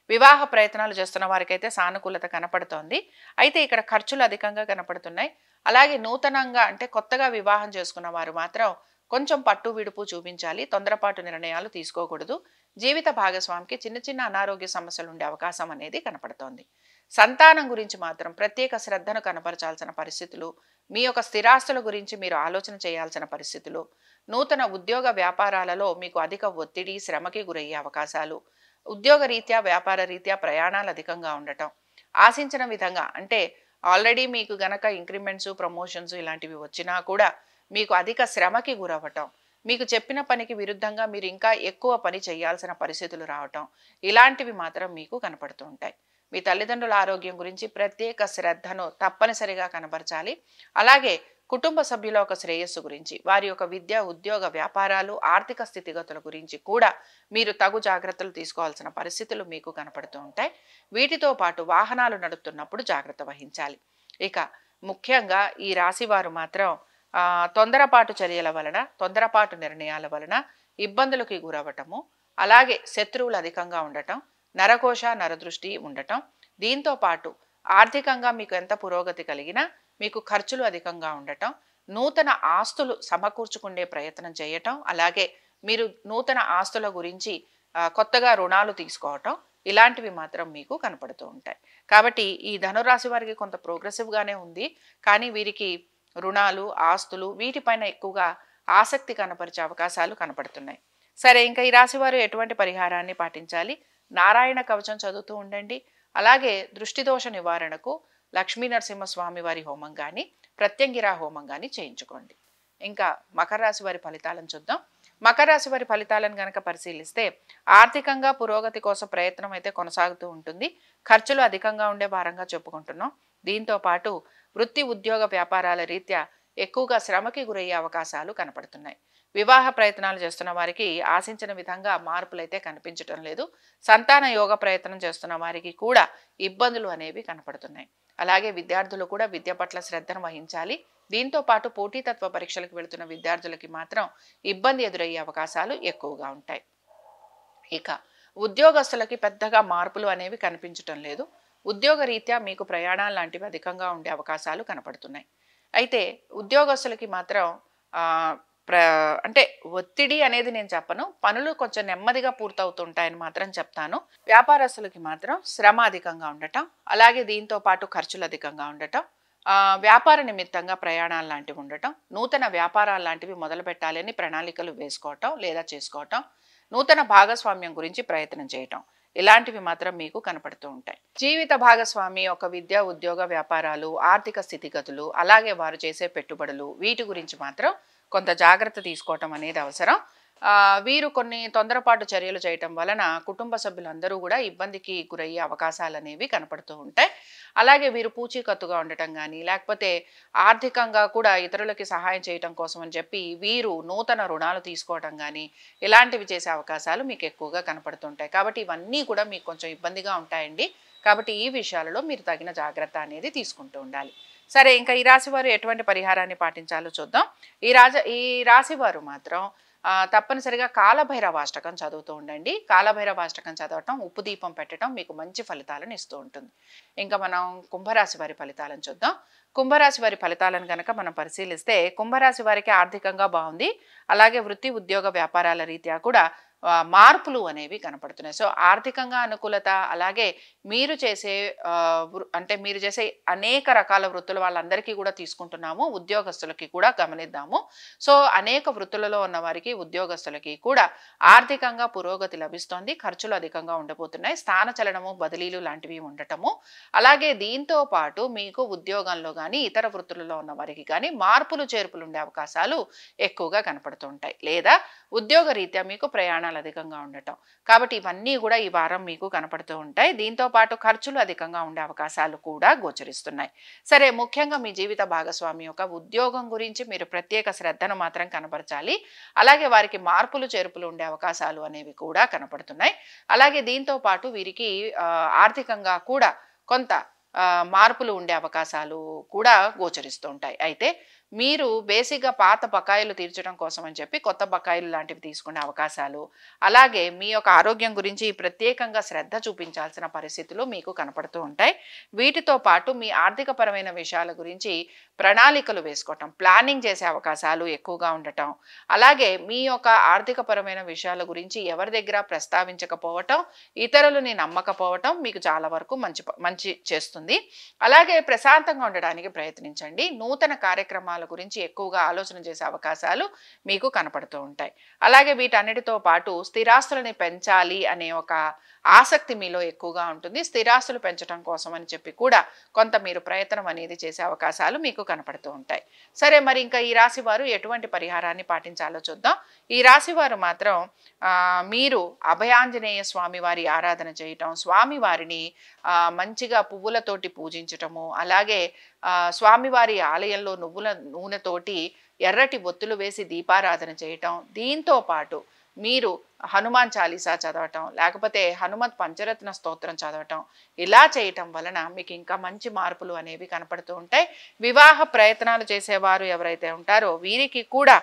Speaker 1: వివాహ ప్రయత్నాలు చేస్తున్న వారికైతే సానుకూలత కనపడుతోంది. అయితే ఇక్కడ ఖర్చులు అధికంగా కనపడుతున్నాయి. అలాగే నూతనంగా అంటే కొత్తగా వివాహం చేసుకున్న వారు మాత్రం కొంచెం పట్టు విడుపు చూపించాలి. తొందరపాటు నిర్ణయాలు తీసుకోకూడదు. జీవిత భాగస్వామికి చిన్న చిన్న అనారోగ్య సమస్యలు ఉండే అవకాశం అనేది కనపడుతోంది. సంతానం గురించి మాత్రం ప్రత్యేక శ్రద్ధను కనపరచాల్సిన పరిస్థితులు, మీ యొక్క స్థిరాస్తుల గురించి మీరు ఆలోచన చేయాల్సిన పరిస్థితులు, నూతన ఉద్యోగ వ్యాపారాలలో మీకు అధిక ఒత్తిడి శ్రమకి గురయ్యే అవకాశాలు, ఉద్యోగ రీత్యా వ్యాపార రీత్యా ప్రయాణాలు అధికంగా ఉండటం, ఆశించిన విధంగా అంటే ఆల్రెడీ మీకు గనక ఇంక్రిమెంట్స్ ప్రమోషన్స్ ఇలాంటివి వచ్చినా కూడా మీకు అధిక శ్రమకి గురవ్వటం, మీకు చెప్పిన పనికి విరుద్ధంగా మీరు ఇంకా ఎక్కువ పని చేయాల్సిన పరిస్థితులు రావటం, ఇలాంటివి మాత్రం మీకు కనపడుతూ ఉంటాయి. మీ తల్లిదండ్రుల ఆరోగ్యం గురించి ప్రత్యేక శ్రద్ధను తప్పనిసరిగా కనబరచాలి. అలాగే కుటుంబ సభ్యుల ఒక శ్రేయస్సు గురించి, వారి యొక్క విద్య ఉద్యోగ వ్యాపారాలు ఆర్థిక స్థితిగతుల గురించి కూడా మీరు తగు జాగ్రత్తలు తీసుకోవాల్సిన పరిస్థితులు మీకు కనపడుతూ ఉంటాయి. వీటితో పాటు వాహనాలు నడుపుతున్నప్పుడు జాగ్రత్త వహించాలి. ఇక ముఖ్యంగా ఈ రాశి వారు మాత్రం తొందరపాటు చర్యల వలన, తొందరపాటు నిర్ణయాల వలన ఇబ్బందులకి గురవటము, అలాగే శత్రువులు అధికంగా ఉండటం, నరకోశ నరదృష్టి ఉండటం, దీంతో పాటు ఆర్థికంగా మీకు ఎంత పురోగతి కలిగినా మీకు ఖర్చులు అధికంగా ఉండటం, నూతన ఆస్తులు సమకూర్చుకునే ప్రయత్నం చేయటం, అలాగే మీరు నూతన ఆస్తుల గురించి కొత్తగా రుణాలు తీసుకోవటం, ఇలాంటివి మాత్రం మీకు కనపడుతూ ఉంటాయి. కాబట్టి ఈ ధనురాశి వారికి కొంత ప్రోగ్రెసివ్గానే ఉంది. కానీ వీరికి రుణాలు ఆస్తులు వీటిపైన ఎక్కువగా ఆసక్తి కనపరిచే అవకాశాలు కనపడుతున్నాయి. సరే, ఇంకా ఈ రాశి వారు ఎటువంటి పరిహారాన్ని పాటించాలి? నారాయణ కవచం చదువుతూ ఉండండి. అలాగే దృష్టి దోష నివారణకు లక్ష్మీ నరసింహస్వామి వారి హోమం కానీ ప్రత్యంగిరా హోమం కానీ చేయించుకోండి. ఇంకా మకర రాశి వారి ఫలితాలను చూద్దాం. మకర రాశి వారి ఫలితాలను కనుక పరిశీలిస్తే ఆర్థికంగా పురోగతి కోసం ప్రయత్నం అయితే కొనసాగుతూ ఉంటుంది. ఖర్చులు అధికంగా ఉండే భారంగా చెప్పుకుంటున్నాం. దీంతో పాటు వృత్తి ఉద్యోగ వ్యాపారాల రీత్యా ఎక్కువగా శ్రమకి గురయ్యే అవకాశాలు కనపడుతున్నాయి. వివాహ ప్రయత్నాలు చేస్తున్న వారికి ఆశించిన విధంగా మార్పులైతే కనిపించటం లేదు. సంతాన యోగ ప్రయత్నం చేస్తున్న వారికి కూడా ఇబ్బందులు అనేవి కనపడుతున్నాయి. అలాగే విద్యార్థులు కూడా విద్య పట్ల శ్రద్ధను వహించాలి. దీంతో పాటు పోటీతత్వ పరీక్షలకు వెళుతున్న విద్యార్థులకి మాత్రం ఇబ్బంది ఎదురయ్యే అవకాశాలు ఎక్కువగా ఉంటాయి. ఇక ఉద్యోగస్తులకి పెద్దగా మార్పులు అనేవి కనిపించటం లేదు. ఉద్యోగ రీత్యా మీకు ప్రయాణాలు లాంటివి అధికంగా ఉండే అవకాశాలు కనపడుతున్నాయి. అయితే ఉద్యోగస్తులకి మాత్రం అంటే ఒత్తిడి అనేది నేను చెప్పను, పనులు కొంచెం నెమ్మదిగా పూర్తవుతుంటాయని మాత్రం చెప్తాను. వ్యాపారస్తులకి మాత్రం శ్రమ అధికంగా ఉండటం, అలాగే దీంతో పాటు ఖర్చులు అధికంగా ఉండటం, వ్యాపార నిమిత్తంగా ప్రయాణాలు లాంటివి ఉండటం, నూతన వ్యాపారాలు లాంటివి మొదలు పెట్టాలని ప్రణాళికలు వేసుకోవటం లేదా చేసుకోవటం, నూతన భాగస్వామ్యం గురించి ప్రయత్నం చేయటం, ఇలాంటివి మాత్రం మీకు కనపడుతూ ఉంటాయి. జీవిత భాగస్వామి ఒక విద్య, ఉద్యోగ, వ్యాపారాలు, ఆర్థిక స్థితిగతులు, అలాగే వారు చేసే పెట్టుబడులు, వీటి గురించి మాత్రం కొంత జాగ్రత్త తీసుకోవటం అనేది అవసరం. వీరు కొన్ని తొందరపాటు చర్యలు చేయటం వలన కుటుంబ సభ్యులందరూ కూడా ఇబ్బందికి గురయ్యే అవకాశాలు అనేవి కనపడుతూ ఉంటాయి. అలాగే వీరు పూచీకత్తుగా ఉండటం కానీ, లేకపోతే ఆర్థికంగా కూడా ఇతరులకి సహాయం చేయటం కోసం అని చెప్పి వీరు నూతన రుణాలు తీసుకోవటం కానీ, ఇలాంటివి చేసే అవకాశాలు మీకు ఎక్కువగా కనపడుతుంటాయి. కాబట్టి ఇవన్నీ కూడా మీకు కొంచెం ఇబ్బందిగా ఉంటాయండి. కాబట్టి ఈ విషయాలలో మీరు తగిన జాగ్రత్త అనేది తీసుకుంటూ ఉండాలి. సరే, ఇంకా ఈ రాశి వారు ఎటువంటి పరిహారాన్ని పాటించాలో చూద్దాం. ఈ రాశి వారు మాత్రం తప్పనిసరిగా కాలభైరవాష్టకం చదువుతూ ఉండండి. కాలభైరవాష్టకం చదవటం, ఉప్పు దీపం పెట్టడం మీకు మంచి ఫలితాలను ఇస్తూ ఉంటుంది. ఇంకా మనం కుంభరాశి వారి ఫలితాలను చూద్దాం. కుంభరాశి వారి ఫలితాలను కనుక మనం పరిశీలిస్తే, కుంభరాశి వారికి ఆర్థికంగా బాగుంది. అలాగే వృత్తి, ఉద్యోగ, వ్యాపారాల రీత్యా కూడా మార్పులు అనేవి కనపడుతున్నాయి. సో ఆర్థికంగా అనుకూలత, అలాగే మీరు చేసే మీరు చేసే అనేక రకాల వృత్తుల వాళ్ళందరికీ కూడా తీసుకుంటున్నాము. ఉద్యోగస్తులకి కూడా గమనిద్దాము. సో అనేక వృత్తులలో ఉన్న వారికి, ఉద్యోగస్తులకి కూడా ఆర్థికంగా పురోగతి లభిస్తోంది. ఖర్చులు అధికంగా ఉండబోతున్నాయి. స్థానచలనము, బదిలీలు లాంటివి ఉండటము, అలాగే దీంతో పాటు మీకు ఉద్యోగంలో కానీ ఇతర వృత్తులలో ఉన్న వారికి కానీ మార్పులు చేర్పులు ఉండే అవకాశాలు ఎక్కువగా కనపడుతుంటాయి. లేదా ఉద్యోగ రీత్యా మీకు ప్రయాణాలు అధికంగా ఉండటం. కాబట్టి ఇవన్నీ కూడా ఈ వారం మీకు కనపడుతూ ఉంటాయి. దీంతో పాటు ఖర్చులు అధికంగా ఉండే అవకాశాలు కూడా గోచరిస్తున్నాయి. సరే, ముఖ్యంగా మీ జీవిత భాగస్వామి యొక్క ఉద్యోగం గురించి మీరు ప్రత్యేక శ్రద్ధను మాత్రం కనపరచాలి. అలాగే వారికి మార్పులు చేర్పులు ఉండే అవకాశాలు అనేవి కూడా కనపడుతున్నాయి. అలాగే దీంతో పాటు వీరికి ఆర్థికంగా కూడా కొంత మార్పులు ఉండే అవకాశాలు కూడా గోచరిస్తూ ఉంటాయి. అయితే మీరు బేసిక్గా పాత బకాయిలు తీర్చడం కోసం అని చెప్పి కొత్త బకాయిలు లాంటివి తీసుకునే అవకాశాలు, అలాగే మీ యొక్క ఆరోగ్యం గురించి ప్రత్యేకంగా శ్రద్ధ చూపించాల్సిన పరిస్థితులు మీకు కనపడుతూ ఉంటాయి. వీటితో పాటు మీ ఆర్థిక పరమైన విషయాల గురించి ప్రణాళికలు వేసుకోవటం, ప్లానింగ్ చేసే అవకాశాలు ఎక్కువగా ఉండటం, అలాగే మీ యొక్క ఆర్థిక పరమైన విషయాల గురించి ఎవరి దగ్గర ప్రస్తావించకపోవటం, ఇతరులని నమ్మకపోవటం మీకు చాలా వరకు మంచి చేస్తుంది. అలాగే ప్రశాంతంగా ఉండడానికి ప్రయత్నించండి. నూతన కార్యక్రమాల గురించి ఎక్కువగా ఆలోచన చేసే అవకాశాలు మీకు కనపడుతూ ఉంటాయి. అలాగే వీటన్నిటితో పాటు స్థిరాస్తులని పెంచాలి అనే ఒక ఆసక్తి మీలో ఎక్కువగా ఉంటుంది. స్థిరాస్తులు పెంచడం కోసం అని చెప్పి కూడా కొంత మీరు ప్రయత్నం అనేది చేసే అవకాశాలు మీకు కనపడుతూ ఉంటాయి. సరే, మరి ఇంకా ఈ రాశి వారు ఎటువంటి పరిహారాన్ని పాటించాలో చూద్దాం. ఈ రాశి వారు మాత్రం మీరు అభయాంజనేయ స్వామి వారి ఆరాధన చేయటం, స్వామివారిని మంచిగా పువ్వులతోటి పూజించటము, అలాగే స్వామివారి ఆలయంలో నువ్వుల నూనెతోటి ఎర్రటి ఒత్తులు వేసి దీపారాధన చేయటం, దీంతో పాటు మీరు హనుమాన్ చాలీసా చదవటం, లేకపోతే హనుమత్ పంచరత్న స్తోత్రం చదవటం, ఇలా చేయటం వలన మీకు ఇంకా మంచి మార్పులు అనేవి కనపడుతూ ఉంటాయి. వివాహ ప్రయత్నాలు చేసేవారు ఎవరైతే ఉంటారో వీరికి కూడా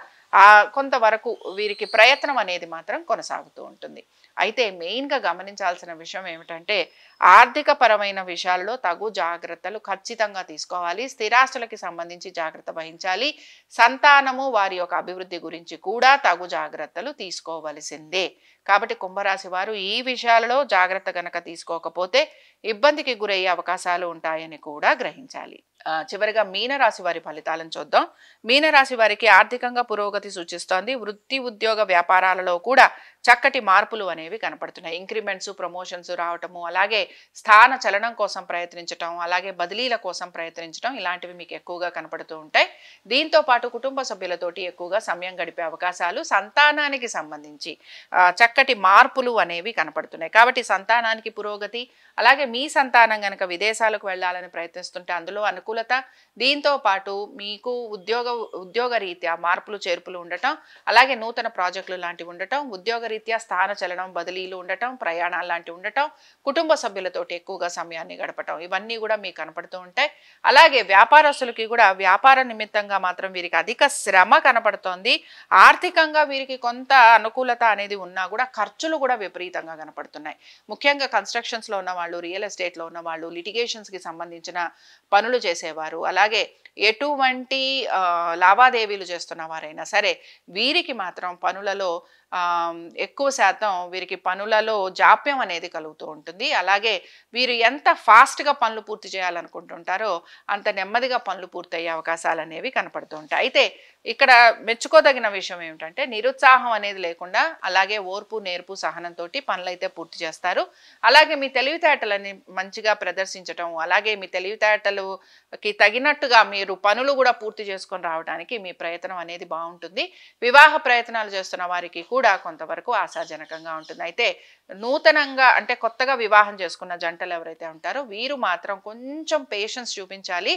Speaker 1: కొంతవరకు వీరికి ప్రయత్నం అనేది మాత్రం కొనసాగుతూ ఉంటుంది. అయితే మెయిన్గా గమనించాల్సిన విషయం ఏమిటంటే, ఆర్థిక పరమైన విషయాల్లో తగు జాగ్రత్తలు ఖచ్చితంగా తీసుకోవాలి. స్థిరాస్తులకి సంబంధించి జాగ్రత్త వహించాలి. సంతానము వారి యొక్క అభివృద్ధి గురించి కూడా తగు జాగ్రత్తలు తీసుకోవలసిందే. కాబట్టి కుంభరాశి వారు ఈ విషయాలలో జాగ్రత్త గనక తీసుకోకపోతే ఇబ్బందికి గురయ్యే అవకాశాలు ఉంటాయని కూడా గ్రహించాలి. చివరిగా మీనరాశి వారి ఫలితాలను చూద్దాం. మీనరాశి వారికి ఆర్థికంగా పురోగతి సూచిస్తోంది. వృత్తి, ఉద్యోగ, వ్యాపారాలలో కూడా చక్కటి మార్పులు అనేవి కనపడుతున్నాయి. ఇంక్రిమెంట్స్, ప్రమోషన్స్ రావటము, అలాగే స్థాన చలనం కోసం ప్రయత్నించటం, అలాగే బదిలీల కోసం ప్రయత్నించడం, ఇలాంటివి మీకు ఎక్కువగా కనపడుతూ ఉంటాయి. దీంతో పాటు కుటుంబ సభ్యులతోటి ఎక్కువగా సమయం గడిపే అవకాశాలు, సంతానానికి సంబంధించి చక్కటి మార్పులు అనేవి కనపడుతున్నాయి. కాబట్టి సంతానానికి పురోగతి, అలాగే మీ సంతానం గనక విదేశాలకు వెళ్ళాలని ప్రయత్నిస్తుంటే అందులో అనుకూలత, దీంతో పాటు మీకు ఉద్యోగ రీత్యా మార్పులు చేర్పులు ఉండటం, అలాగే నూతన ప్రాజెక్టులు లాంటివి ఉండటం, ఉద్యోగ రీత్యా స్థాన చలనం, బదిలీలు ఉండటం, ప్రయాణాలు లాంటివి ఉండటం, కుటుంబ సభ్యులతోటి ఎక్కువగా సమయాన్ని గడపటం, ఇవన్నీ కూడా మీకు కనపడుతూ ఉంటాయి. అలాగే వ్యాపారస్తులకి కూడా వ్యాపార నిమిత్తంగా మాత్రం వీరికి అధిక శ్రమ కనపడుతోంది. ఆర్థికంగా వీరికి కొంత అనుకూలత అనేది ఉన్నా కూడా ఖర్చులు కూడా విపరీతంగా కనపడుతున్నాయి. ముఖ్యంగా కన్స్ట్రక్షన్స్లో ఉన్న వాళ్ళు, రియల్ ఎస్టేట్లో ఉన్న వాళ్ళు, లిటిగేషన్స్కి సంబంధించిన పనులు చేసేవారు, అలాగే ఎటువంటి లావాదేవీలు చేస్తున్న వారైనా సరే వీరికి మాత్రం పనులలో ఎక్కువ శాతం వీరికి పనులలో జాప్యం అనేది కలుగుతూ ఉంటుంది. అలాగే వీరు ఎంత ఫాస్ట్గా పనులు పూర్తి చేయాలనుకుంటుంటారో అంత నెమ్మదిగా పనులు పూర్తయ్యే అవకాశాలు అనేవి కనపడుతూ ఉంటాయి. అయితే ఇక్కడ మెచ్చుకోదగిన విషయం ఏమిటంటే నిరుత్సాహం అనేది లేకుండా అలాగే ఓర్పు నేర్పు సహనంతో పనులైతే పూర్తి చేస్తారు. అలాగే మీ తెలివితేటలని మంచిగా ప్రదర్శించటం, అలాగే మీ తెలివితేటలుకి తగినట్టుగా మీరు పనులు కూడా పూర్తి చేసుకొని రావడానికి మీ ప్రయత్నం అనేది బాగుంటుంది. వివాహ ప్రయత్నాలు చేస్తున్న వారికి కూడా కొంతవరకు ఆశాజనకంగా ఉంటుంది. అయితే నూతనంగా అంటే కొత్తగా వివాహం చేసుకున్న జంటలు ఎవరైతే ఉంటారో వీరు మాత్రం కొంచెం పేషెన్స్ చూపించాలి.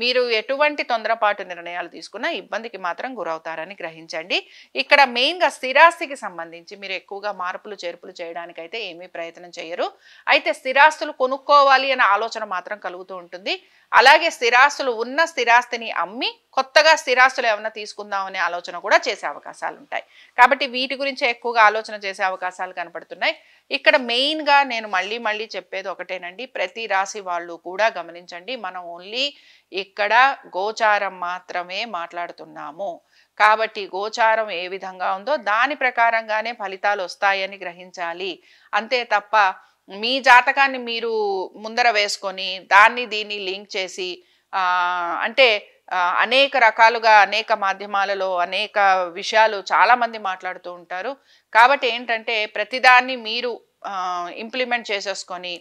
Speaker 1: మీరు ఎటువంటి తొందరపాటు నిర్ణయాలు తీసుకున్నా ఇబ్బందికి మాత్రం గురవుతారని గ్రహించండి. ఇక్కడ మెయిన్గా స్థిరాస్తికి సంబంధించి మీరు ఎక్కువగా మార్పులు చేర్పులు చేయడానికైతే ఏమీ ప్రయత్నం చేయరు. అయితే స్థిరాస్తులు కొనుక్కోవాలి అనే ఆలోచన మాత్రం కలుగుతూ ఉంటుంది. అలాగే స్థిరాస్తులు ఉన్న స్థిరాస్తిని అమ్మి కొత్తగా స్థిరాస్తులు ఏమన్నా తీసుకుందాం అనే ఆలోచన కూడా చేసే అవకాశాలు ఉంటాయి. కాబట్టి వీటి గురించి ఎక్కువగా ఆలోచన చేసే అవకాశాలు కనపడుతున్నాయి. ఇక్కడ మెయిన్గా నేను మళ్ళీ చెప్పేది ఒకటేనండి, ప్రతి రాశి వాళ్ళు కూడా గమనించండి, మనం ఓన్లీ ఇక్కడ గోచారం మాత్రమే మాట్లాడుతున్నాము. కాబట్టి గోచారం ఏ విధంగా ఉందో దాని ప్రకారంగానే ఫలితాలు వస్తాయని గ్రహించాలి. అంతే తప్ప మీ జాతకాన్ని మీరు ముందర వేసుకొని దాన్ని దీన్ని లింక్ చేసి అంటే అనేక రకాలుగా అనేక మాధ్యమాలలో అనేక విషయాలు చాలామంది మాట్లాడుతూ ఉంటారు. కాబట్టి ఏంటంటే ప్రతిదాన్ని మీరు ఇంప్లిమెంట్ చేసేసుకొని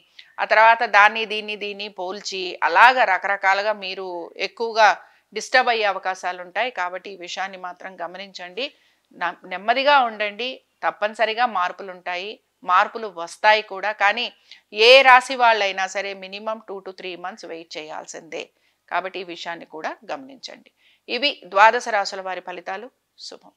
Speaker 1: ఆ తర్వాత దాన్ని దీన్ని పోల్చి అలాగా రకరకాలుగా మీరు ఎక్కువగా డిస్టర్బ్ అయ్యే అవకాశాలు ఉంటాయి. కాబట్టి ఈ విషయాన్ని మాత్రం గమనించండి, నెమ్మదిగా ఉండండి. తప్పనిసరిగా మార్పులు ఉంటాయి, మార్పులు వస్తాయి కూడా. కానీ ఏ రాశి వాళ్ళైనా సరే మినిమం 2 to 3 months వెయిట్ చేయాల్సిందే. కాబట్టి ఈ విషయాన్ని కూడా గమనించండి. ఇవి ద్వాదశ రాశుల వారి ఫలితాలు. శుభం.